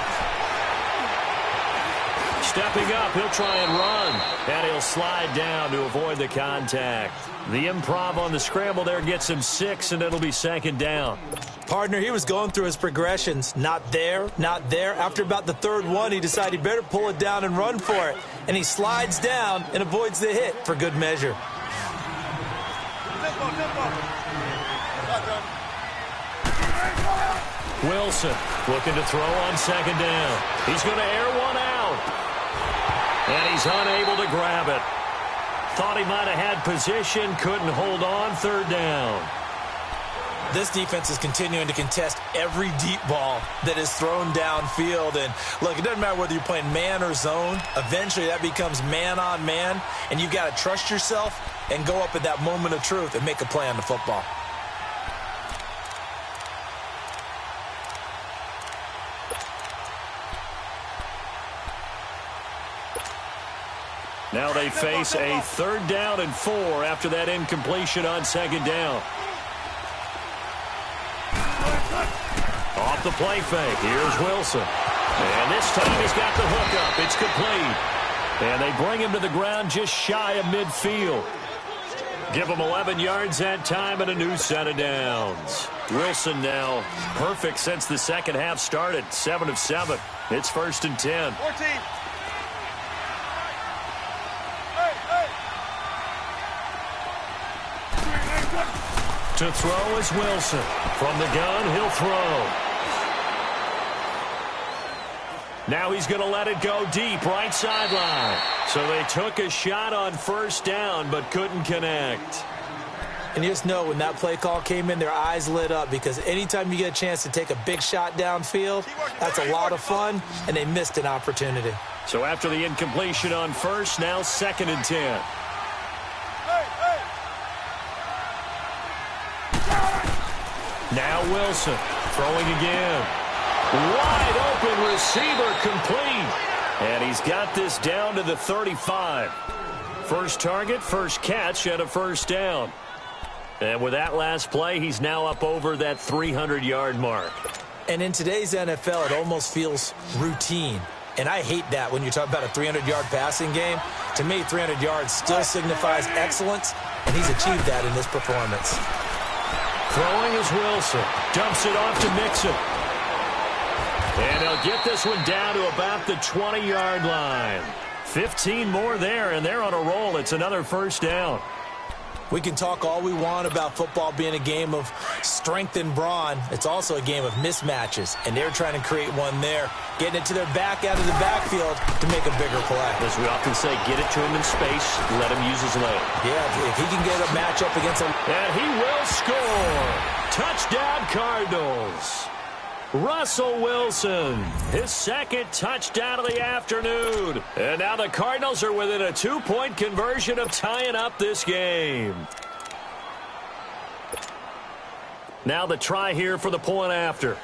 Stepping up, he'll try and run. And he'll slide down to avoid the contact. The improv on the scramble there gets him 6, and it'll be 2nd down. Partner, he was going through his progressions. Not there, not there. After about the 3rd one, he decided he better pull it down and run for it. And he slides down and avoids the hit for good measure. Wilson looking to throw on 2nd down. He's going to air one out. And he's unable to grab it. Thought he might have had position, couldn't hold on, 3rd down. This defense is continuing to contest every deep ball that is thrown downfield. And look, it doesn't matter whether you're playing man or zone. Eventually that becomes man on man. And you've got to trust yourself and go up at that moment of truth and make a play on the football. Now they face a 3rd down and 4 after that incompletion on 2nd down. Off the play fake. Here's Wilson. And this time he's got the hook up. It's complete. And they bring him to the ground just shy of midfield. Give him 11 yards that time and a new set of downs. Wilson now perfect since the second half started. 7 of 7. It's 1st and 10. 14. To throw is Wilson. From the gun, he'll throw. Now he's going to let it go deep, right sideline. So they took a shot on 1st down, but couldn't connect. And you just know when that play call came in, their eyes lit up, because anytime you get a chance to take a big shot downfield, that's a lot of fun, and they missed an opportunity. So after the incompletion on 1st, now 2nd and 10. Now Wilson throwing again. Wide open receiver, complete. And he's got this down to the 35. First target, first catch, and a first down. And with that last play, he's now up over that 300-yard mark. And in today's NFL, it almost feels routine. And I hate that when you talk about a 300-yard passing game. To me, 300 yards still signifies excellence, and he's achieved that in this performance. Throwing is Wilson. Dumps it off to Mixon. And he'll get this one down to about the 20-yard line. 15 more there, and they're on a roll. It's another first down. We can talk all we want about football being a game of strength and brawn. It's also a game of mismatches, and they're trying to create one there, getting it to their back out of the backfield to make a bigger play. As we often say, get it to him in space, let him use his leg. Yeah, if he can get a matchup against him. And he will score. Touchdown, Cardinals. Russell Wilson, his 2nd touchdown of the afternoon. And now the Cardinals are within a 2-point conversion of tying up this game. Now the try here for the point after.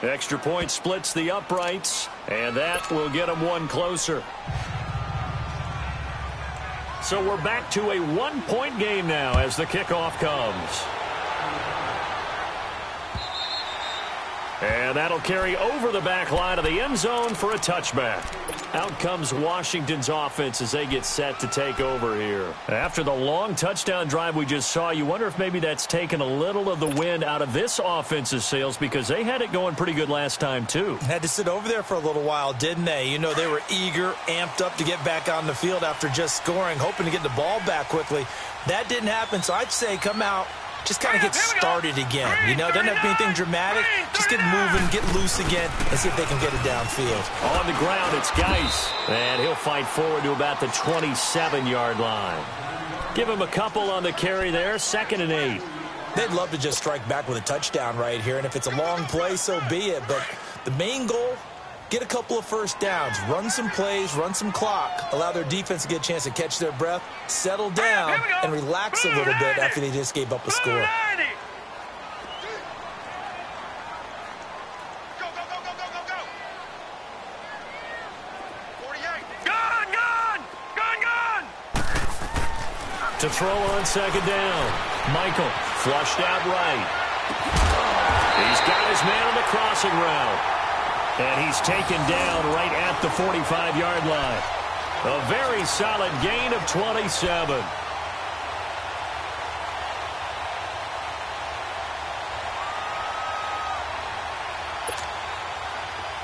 Extra point splits the uprights, and that will get them one closer. So we're back to a 1-point game now as the kickoff comes. And that'll carry over the back line of the end zone for a touchback. Out comes Washington's offense as they get set to take over here. After the long touchdown drive we just saw, you wonder if maybe that's taken a little of the wind out of this offense's sails, because they had it going pretty good last time too. Had to sit over there for a little while, didn't they? You know, they were eager, amped up to get back on the field after just scoring, hoping to get the ball back quickly. That didn't happen, so I'd say come out, just kind of get started again. You know, doesn't have to be anything dramatic. Just get moving, get loose again, and see if they can get it downfield. On the ground, it's Geis. And he'll fight forward to about the 27-yard line. Give him a couple on the carry there. 2nd and 8. They'd love to just strike back with a touchdown right here, and if it's a long play, so be it. But the main goal, get a couple of first downs, run some plays, run some clock, allow their defense to get a chance to catch their breath, settle down, and relax a little bit after they just gave up a score. To throw on second down. Michael flushed out right. He's got his man on the crossing route. And he's taken down right at the 45-yard line. A very solid gain of 27.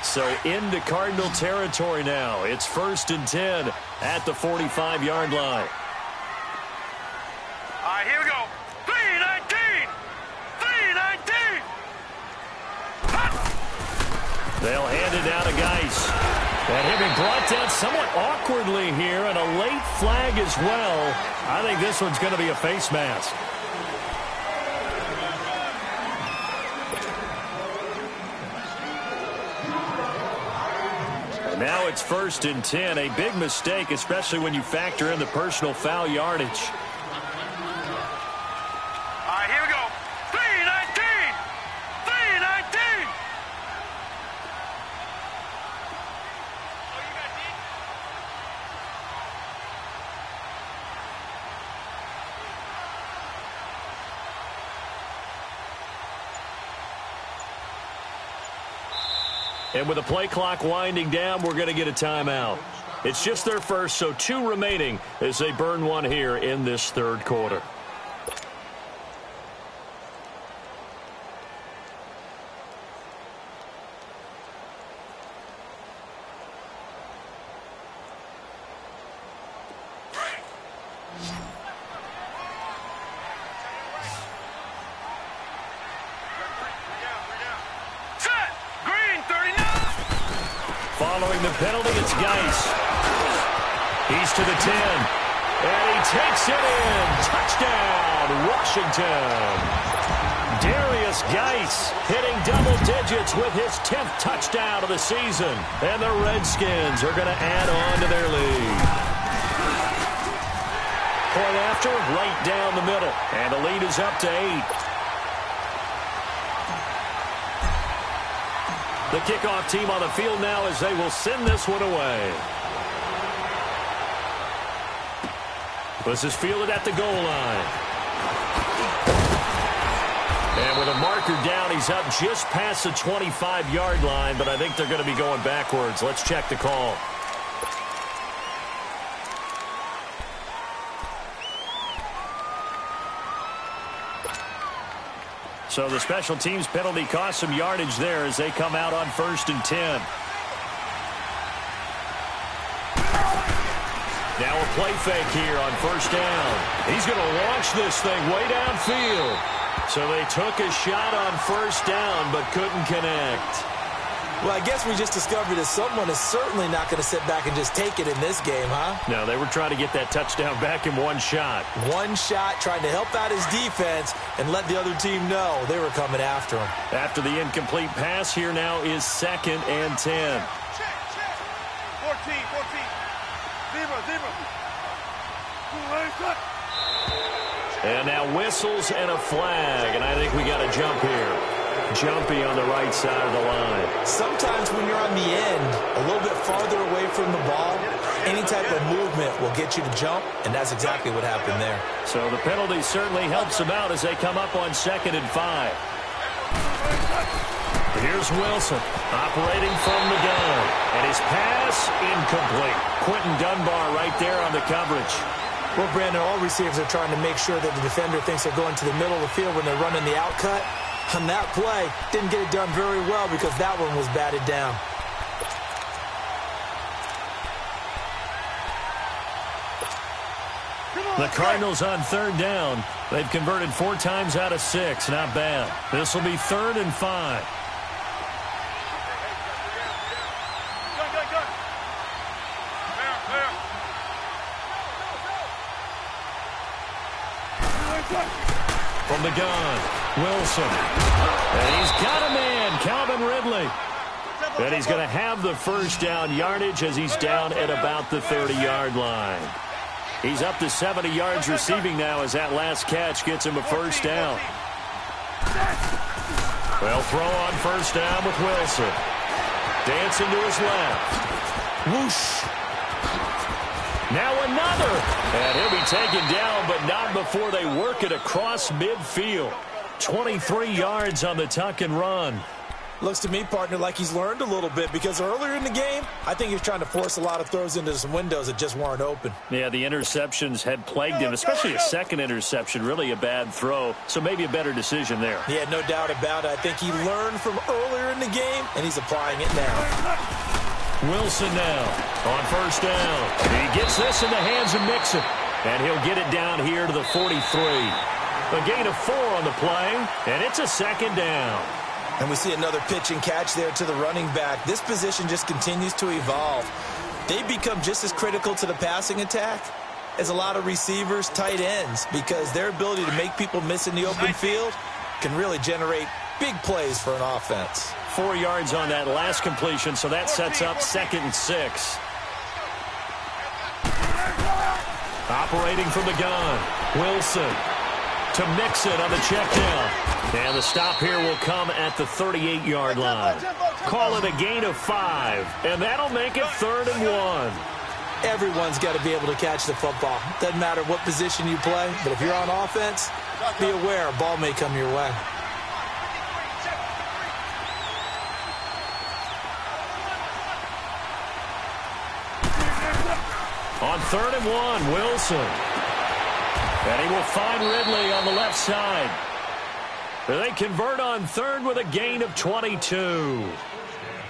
So into Cardinal territory now. It's 1st and 10 at the 45-yard line. Here we go. 3-19. 3-19. They'll hand it down to Geis. And he'll be brought down somewhat awkwardly here, and a late flag as well. I think this one's going to be a face mask. And now it's 1st and 10. A big mistake, especially when you factor in the personal foul yardage. Here we go. 3-19. 3-19. And with the play clock winding down, we're going to get a timeout. It's just their first, so 2 remaining as they burn one here in this 3rd quarter. Following the penalty, it's Geis. He's to the 10. And he takes it in. Touchdown, Washington. Darius Geis hitting double digits with his 10th touchdown of the season. And the Redskins are going to add on to their lead. Point after, right down the middle. And the lead is up to 8. The kickoff team on the field now as they will send this one away. This is fielded at the goal line. And with a marker down, he's up just past the 25-yard line, but I think they're going to be going backwards. Let's check the call. So the special teams penalty cost some yardage there as they come out on 1st and 10. Now a play fake here on 1st down. He's going to launch this thing way downfield. So they took a shot on 1st down but couldn't connect. Well, I guess we just discovered that someone is certainly not going to sit back and just take it in this game, huh? No, they were trying to get that touchdown back in one shot. One shot, trying to help out his defense and let the other team know they were coming after him. After the incomplete pass, here now is 2nd and 10. Check. 14. Zebra. And now whistles and a flag, and I think we got a jump here. Jumpy on the right side of the line. Sometimes when you're on the end, a little bit farther away from the ball, any type of movement will get you to jump, and that's exactly what happened there. So the penalty certainly helps them out as they come up on 2nd and 5. Here's Wilson operating from the gun, and his pass incomplete. Quentin Dunbar right there on the coverage. Well, Brandon, all receivers are trying to make sure that the defender thinks they're going to the middle of the field when they're running the out cut. On that play, didn't get it done very well because that one was batted down. The Cardinals on 3rd down. They've converted 4 times out of 6. Not bad. This will be 3rd and 5. From the gun, Wilson. And he's got a man, Calvin Ridley. And he's going to have the first down yardage as he's down at about the 30-yard line. He's up to 70 yards receiving now as that last catch gets him a first down. They'll throw on first down with Wilson. Dancing to his left. Whoosh. Now another. And he'll be taken down, but not before they work it across midfield. 23 yards on the tuck and run. Looks to me, partner, like he's learned a little bit, because earlier in the game, I think he was trying to force a lot of throws into some windows that just weren't open. Yeah, the interceptions had plagued him, especially a second interception, really a bad throw, so maybe a better decision there. Yeah, no doubt about it. I think he learned from earlier in the game, and he's applying it now. Wilson now on first down. He gets this in the hands of Mixon, and he'll get it down here to the 43. A gain of 4 on the play, and it's a second down. And we see another pitch and catch there to the running back. This position just continues to evolve. They become just as critical to the passing attack as a lot of receivers, tight ends, because their ability to make people miss in the open field can really generate big plays for an offense. 4 yards on that last completion, so that sets up 2nd and 6. Operating from the gun, Wilson to Mixon on the check down. And the stop here will come at the 38-yard line. Call it a gain of 5, and that'll make it 3rd and 1. Everyone's got to be able to catch the football. Doesn't matter what position you play, but if you're on offense, be aware a ball may come your way. On 3rd and 1, Wilson. And he will find Ridley on the left side. They convert on 3rd with a gain of 22.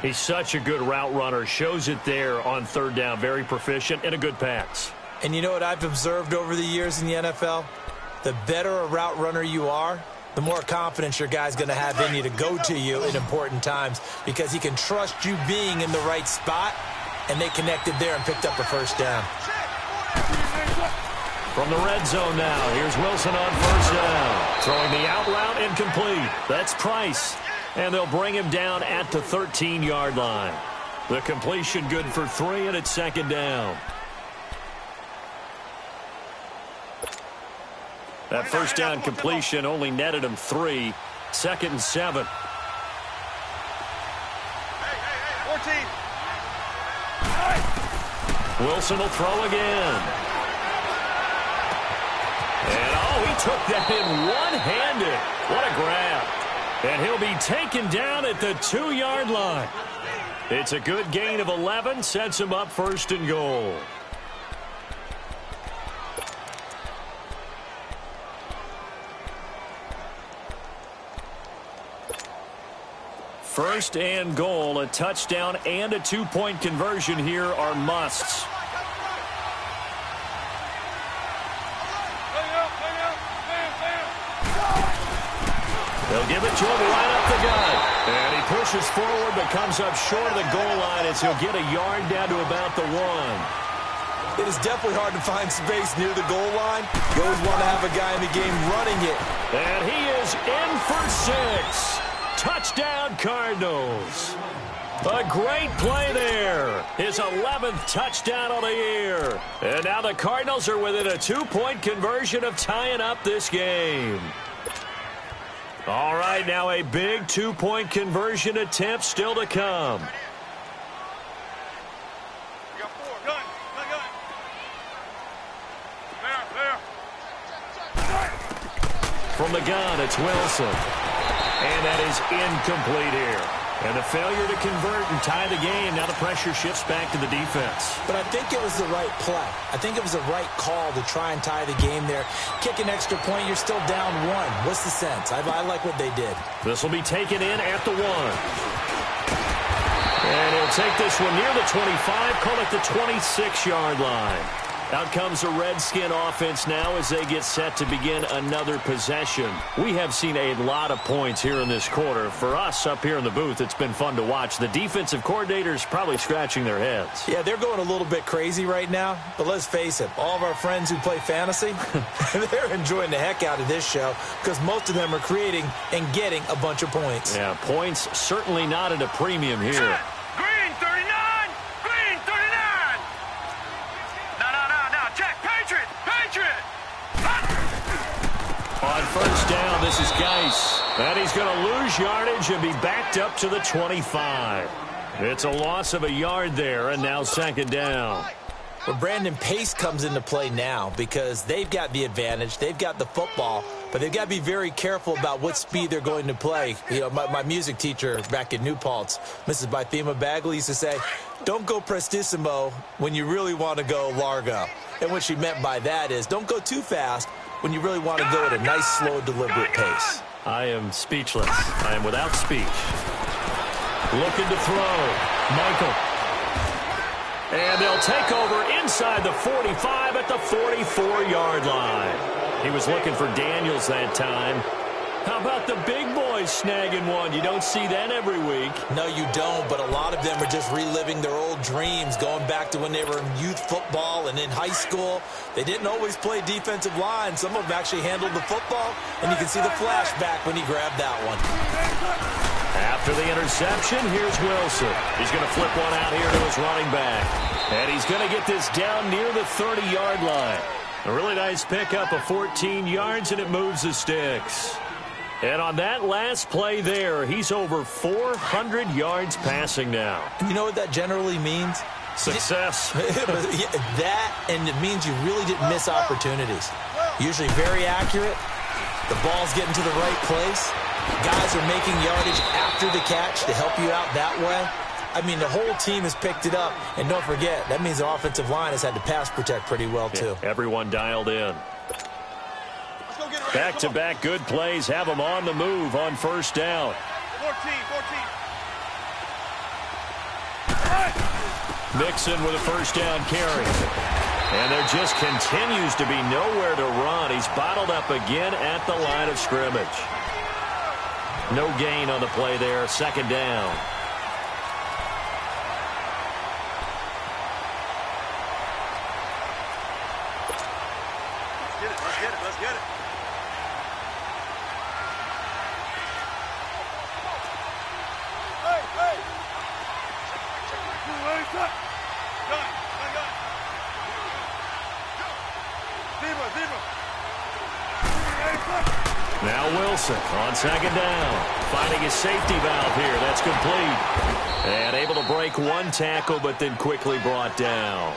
He's such a good route runner. Shows it there on 3rd down. Very proficient and a good pass. And you know what I've observed over the years in the NFL? The better a route runner you are, the more confidence your guy's going to have in you to go to you in important times, because he can trust you being in the right spot, and they connected there and picked up a first down. From the red zone now, here's Wilson on first down. Throwing the out route incomplete. That's Price. And they'll bring him down at the 13-yard line. The completion good for 3, and it's 2nd down. That first down completion only netted him 3. 2nd and 7. 14. Wilson will throw again. And, he took that in one-handed. What a grab. And he'll be taken down at the 2-yard line. It's a good gain of 11. Sets him up 1st and goal. First and goal, a touchdown and a 2-point conversion here are musts. They'll give it to him right up the gut. And he pushes forward but comes up short of the goal line as he'll get a yard down to about the 1. It is definitely hard to find space near the goal line. You always want to have a guy in the game running it. And he is in for 6. Touchdown, Cardinals. A great play there. His 11th touchdown of the year. And now the Cardinals are within a 2-point conversion of tying up this game. All right, now a big 2-point conversion attempt still to come. You got 4. Gun. There. From the gun, it's Wilson. And that is incomplete here. And a failure to convert and tie the game. Now the pressure shifts back to the defense. But I think it was the right play. I think it was the right call to try and tie the game there. Kick an extra point, you're still down 1. What's the sense? I like what they did. This will be taken in at the 1. And he'll take this one near the 25, call it the 26-yard line. Out comes the Redskin offense now as they get set to begin another possession. We have seen a lot of points here in this quarter. For us up here in the booth, it's been fun to watch. The defensive coordinators probably scratching their heads. Yeah, they're going a little bit crazy right now. But let's face it, all of our friends who play fantasy, they're enjoying the heck out of this show because most of them are creating and getting a bunch of points. Yeah, points certainly not at a premium here. Green 39! Green 39! No, check! Patriot! Patriot! On first down, this is Geis. And he's going to lose yardage and be backed up to the 25. It's a loss of a yard there, and now second down. Well, Brandon, pace comes into play now because they've got the advantage. They've got the football, but they've got to be very careful about what speed they're going to play. You know, my music teacher back in New Paltz, Mrs. Bythema Bagley, used to say, don't go prestissimo when you really want to go largo. And what she meant by that is don't go too fast when you really want to go at a nice, slow, deliberate pace. I am speechless. I am without speech. Looking to throw. Michael. And they'll take over inside the 45 at the 44-yard line. He was looking for Daniels that time. How about the big boys snagging one? You don't see that every week. No, you don't, but a lot of them are just reliving their old dreams, going back to when they were in youth football and in high school. They didn't always play defensive line. Some of them actually handled the football, and you can see the flashback when he grabbed that one. After the interception, here's Wilson. He's going to flip one out here to his running back. And he's going to get this down near the 30-yard line. A really nice pickup of 14 yards, and it moves the sticks. And on that last play there, he's over 400 yards passing now. You know what that generally means? Success. That, and it means you really didn't miss opportunities. Usually very accurate. The ball's getting to the right place. Guys are making yardage after the catch to help you out that way. I mean, the whole team has picked it up. And don't forget, that means the offensive line has had to pass protect pretty well, too. Yeah, everyone dialed in. Back-to-back good plays have them on the move on first down. 14. Mixon with a first down carry. And there just continues to be nowhere to run. He's bottled up again at the line of scrimmage. No gain on the play there. Second down. Let's get it. Hey! Got it. Now Wilson on second down. Finding his safety valve here. That's complete. And able to break one tackle, but then quickly brought down.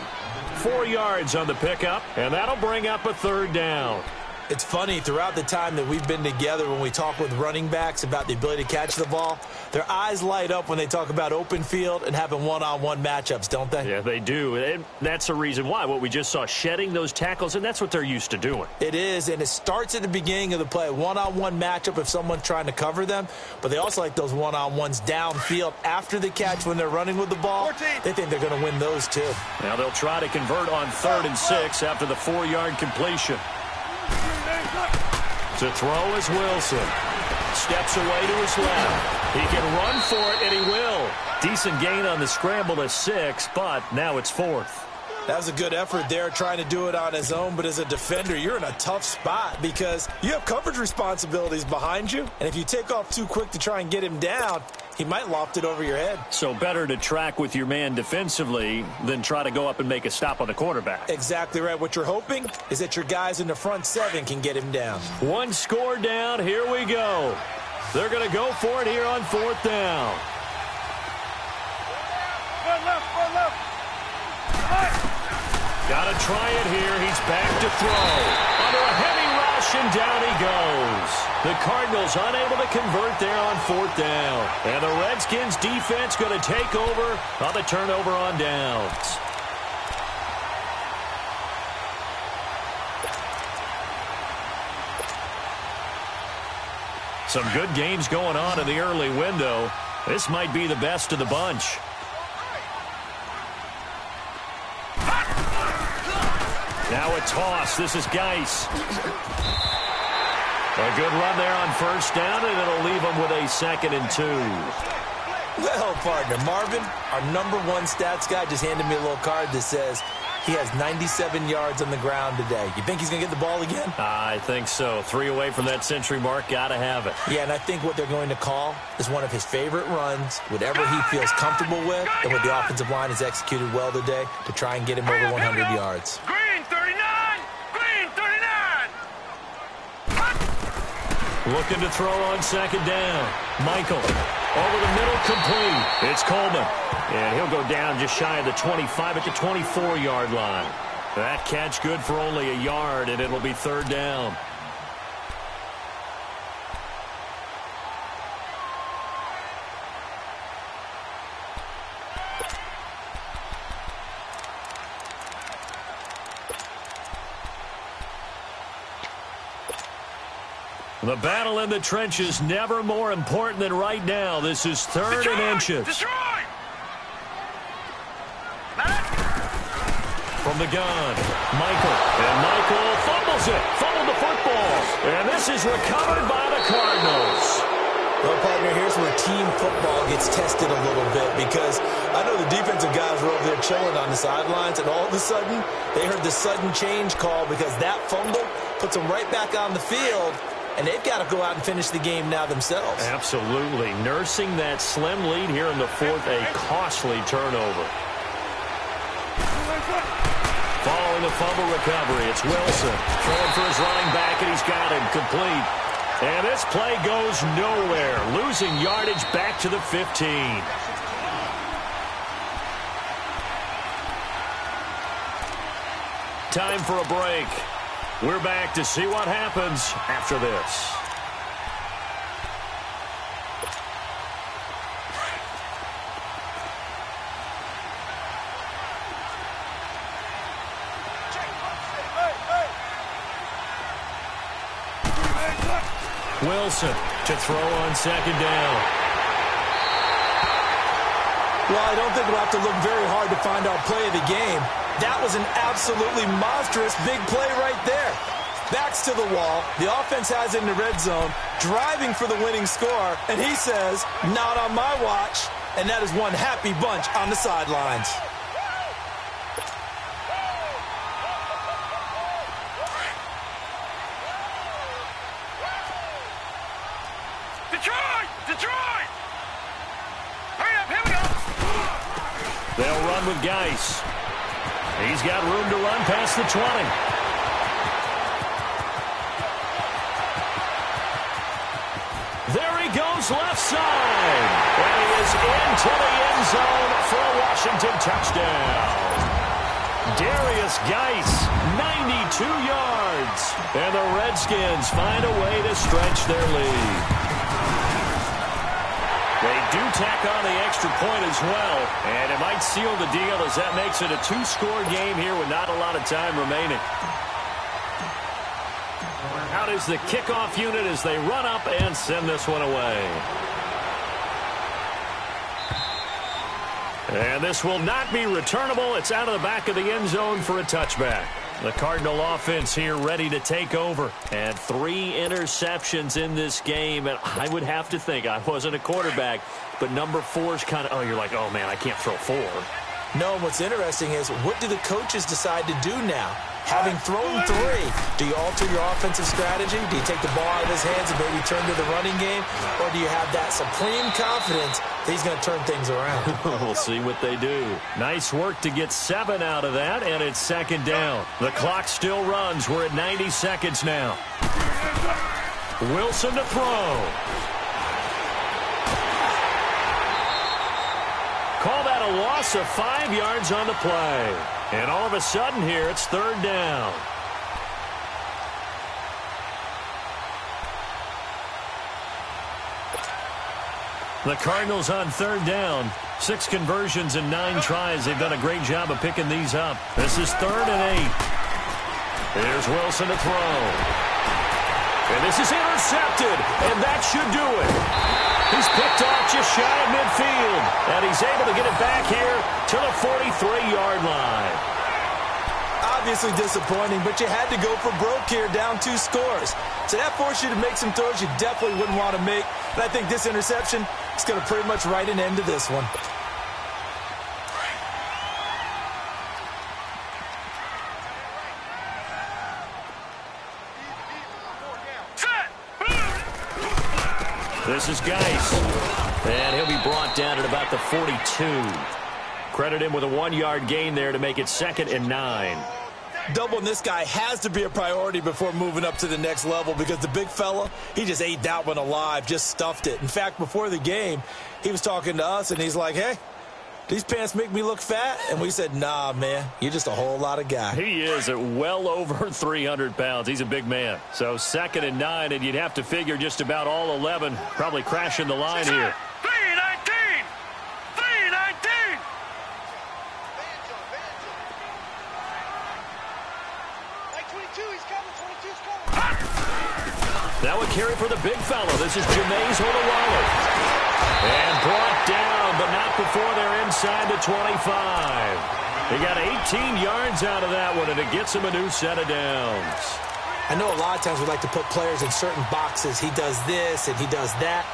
4 yards on the pickup, and that'll bring up a third down. It's funny, throughout the time that we've been together, when we talk with running backs about the ability to catch the ball, their eyes light up when they talk about open field and having one-on-one matchups, don't they? Yeah, they do. And that's the reason why. What we just saw, shedding those tackles, and that's what they're used to doing. It is, and it starts at the beginning of the play. One-on-one matchup if someone's trying to cover them, but they also like those one-on-ones downfield after the catch when they're running with the ball. 14. They think they're going to win those, too. Now they'll try to convert on 3rd and 6 after the 4-yard completion. To throw is Wilson. Steps away to his left. He can run for it, and he will. Decent gain on the scramble to 6, but now it's 4th. That was a good effort there, trying to do it on his own. But as a defender, you're in a tough spot because you have coverage responsibilities behind you. And if you take off too quick to try and get him down, he might loft it over your head. So better to track with your man defensively than try to go up and make a stop on the quarterback. Exactly right. What you're hoping is that your guys in the front 7 can get him down. One score down. Here we go. They're going to go for it here on 4th down. One left. Got to try it here. He's back to throw. Under a heavy rush, and down he goes. The Cardinals unable to convert there on 4th down. And the Redskins defense going to take over on the turnover on downs. Some good games going on in the early window. This might be the best of the bunch. Now a toss. This is Geis. A good run there on first down, and it'll leave him with a 2nd and 2. Well, partner, Marvin, our #1 stats guy, just handed me a little card that says he has 97 yards on the ground today. You think he's going to get the ball again? I think so. 3 away from that century mark. Got to have it. Yeah, and I think what they're going to call is one of his favorite runs, whatever he feels comfortable with, and what the offensive line has executed well today to try and get him over 100 yards. Green 39! Green 39! Looking to throw on 2nd down. Michael over the middle, complete. It's Coleman. And he'll go down just shy of the 25 at the 24-yard line. That catch good for only a yard, and it'll be 3rd down. The battle in the trenches never more important than right now. This is 3rd and inches. Destroy! From the gun, Michael. And Michael fumbles it. Fumbled the football. And this is recovered by the Cardinals. Well, partner, here's where team football gets tested a little bit, because I know the defensive guys were over there chilling on the sidelines, and all of a sudden, they heard the sudden change call because that fumble puts them right back on the field, and they've got to go out and finish the game now themselves. Absolutely. Nursing that slim lead here in the 4th, a costly turnover. Following the fumble recovery, it's Wilson. Throwing for his running back, and he's got him complete. And this play goes nowhere. Losing yardage back to the 15. Time for a break. We're back to see what happens after this. Wilson to throw on 2nd down. Well, I don't think we'll have to look very hard to find our play of the game. That was an absolutely monstrous big play right there. Backs to the wall. The offense has it in the red zone, driving for the winning score, and he says, not on my watch. And that is one happy bunch on the sidelines. Detroit! Detroit! Hurry up, here we go! They'll run with Geis. He's got room to run past the 20. There he goes left side. And he is into the end zone for a Washington touchdown. Darius Geis, 92 yards. And the Redskins find a way to stretch their lead. They do tack on the extra point as well, and it might seal the deal as that makes it a 2-score game here with not a lot of time remaining. Out is the kickoff unit as they run up and send this one away. And this will not be returnable. It's out of the back of the end zone for a touchback. The Cardinal offense here ready to take over. And 3 interceptions in this game. And I would have to think, I wasn't a quarterback, but number 4 is kind of, oh, you're like, oh, man, I can't throw 4. No, and what's interesting is, what do the coaches decide to do now? Having thrown 3, do you alter your offensive strategy? Do you take the ball out of his hands and maybe turn to the running game? Or do you have that supreme confidence that he's going to turn things around? We'll see what they do. Nice work to get 7 out of that, and it's 2nd down. The clock still runs. We're at 90 seconds now. Wilson to throw. Call that a loss of 5 yards on the play. And all of a sudden here, it's 3rd down. The Cardinals on 3rd down. 6 conversions and 9 tries. They've done a great job of picking these up. This is 3rd and 8. Here's Wilson to throw. And this is intercepted. And that should do it. He's picked off just shy of midfield. And he's able to get it back here to the 43-yard line. I'll Obviously disappointing, but you had to go for broke here, down 2 scores. So that forced you to make some throws you definitely wouldn't want to make. And I think this interception is going to pretty much write an end to this one. This is Geis, and he'll be brought down at about the 42. Credit him with a 1-yard gain there to make it 2nd and 9. Doubling this guy has to be a priority before moving up to the next level because the big fella, he just ate that one alive, just stuffed it. In fact, before the game, he was talking to us, and he's like, hey, these pants make me look fat? And we said, nah, man, you're just a whole lot of guy. He is at well over 300 pounds. He's a big man. So 2nd and 9, and you'd have to figure just about all 11 probably crashing the line here. 319! 319! Like 22, he's coming. 22's coming. That would carry for the big fella. This is Jameis Holowala. And brought down, but not before they're inside the 25. They got 18 yards out of that one, and it gets them a new set of downs. I know a lot of times we like to put players in certain boxes. He does this and he does that.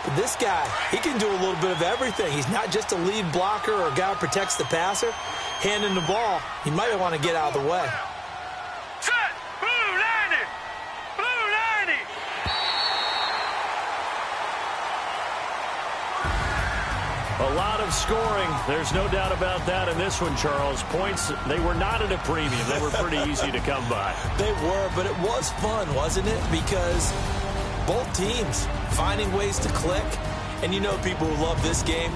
But this guy, he can do a little bit of everything. He's not just a lead blocker or a guy who protects the passer. Handing the ball, you might want to get out of the way. Set! Blue 90! Blue 90! A lot of scoring. There's no doubt about that in this one, Charles. Points, they were not at a premium. They were pretty easy to come by. They were, but it was fun, wasn't it? Because both teams finding ways to click. And you know people who love this game,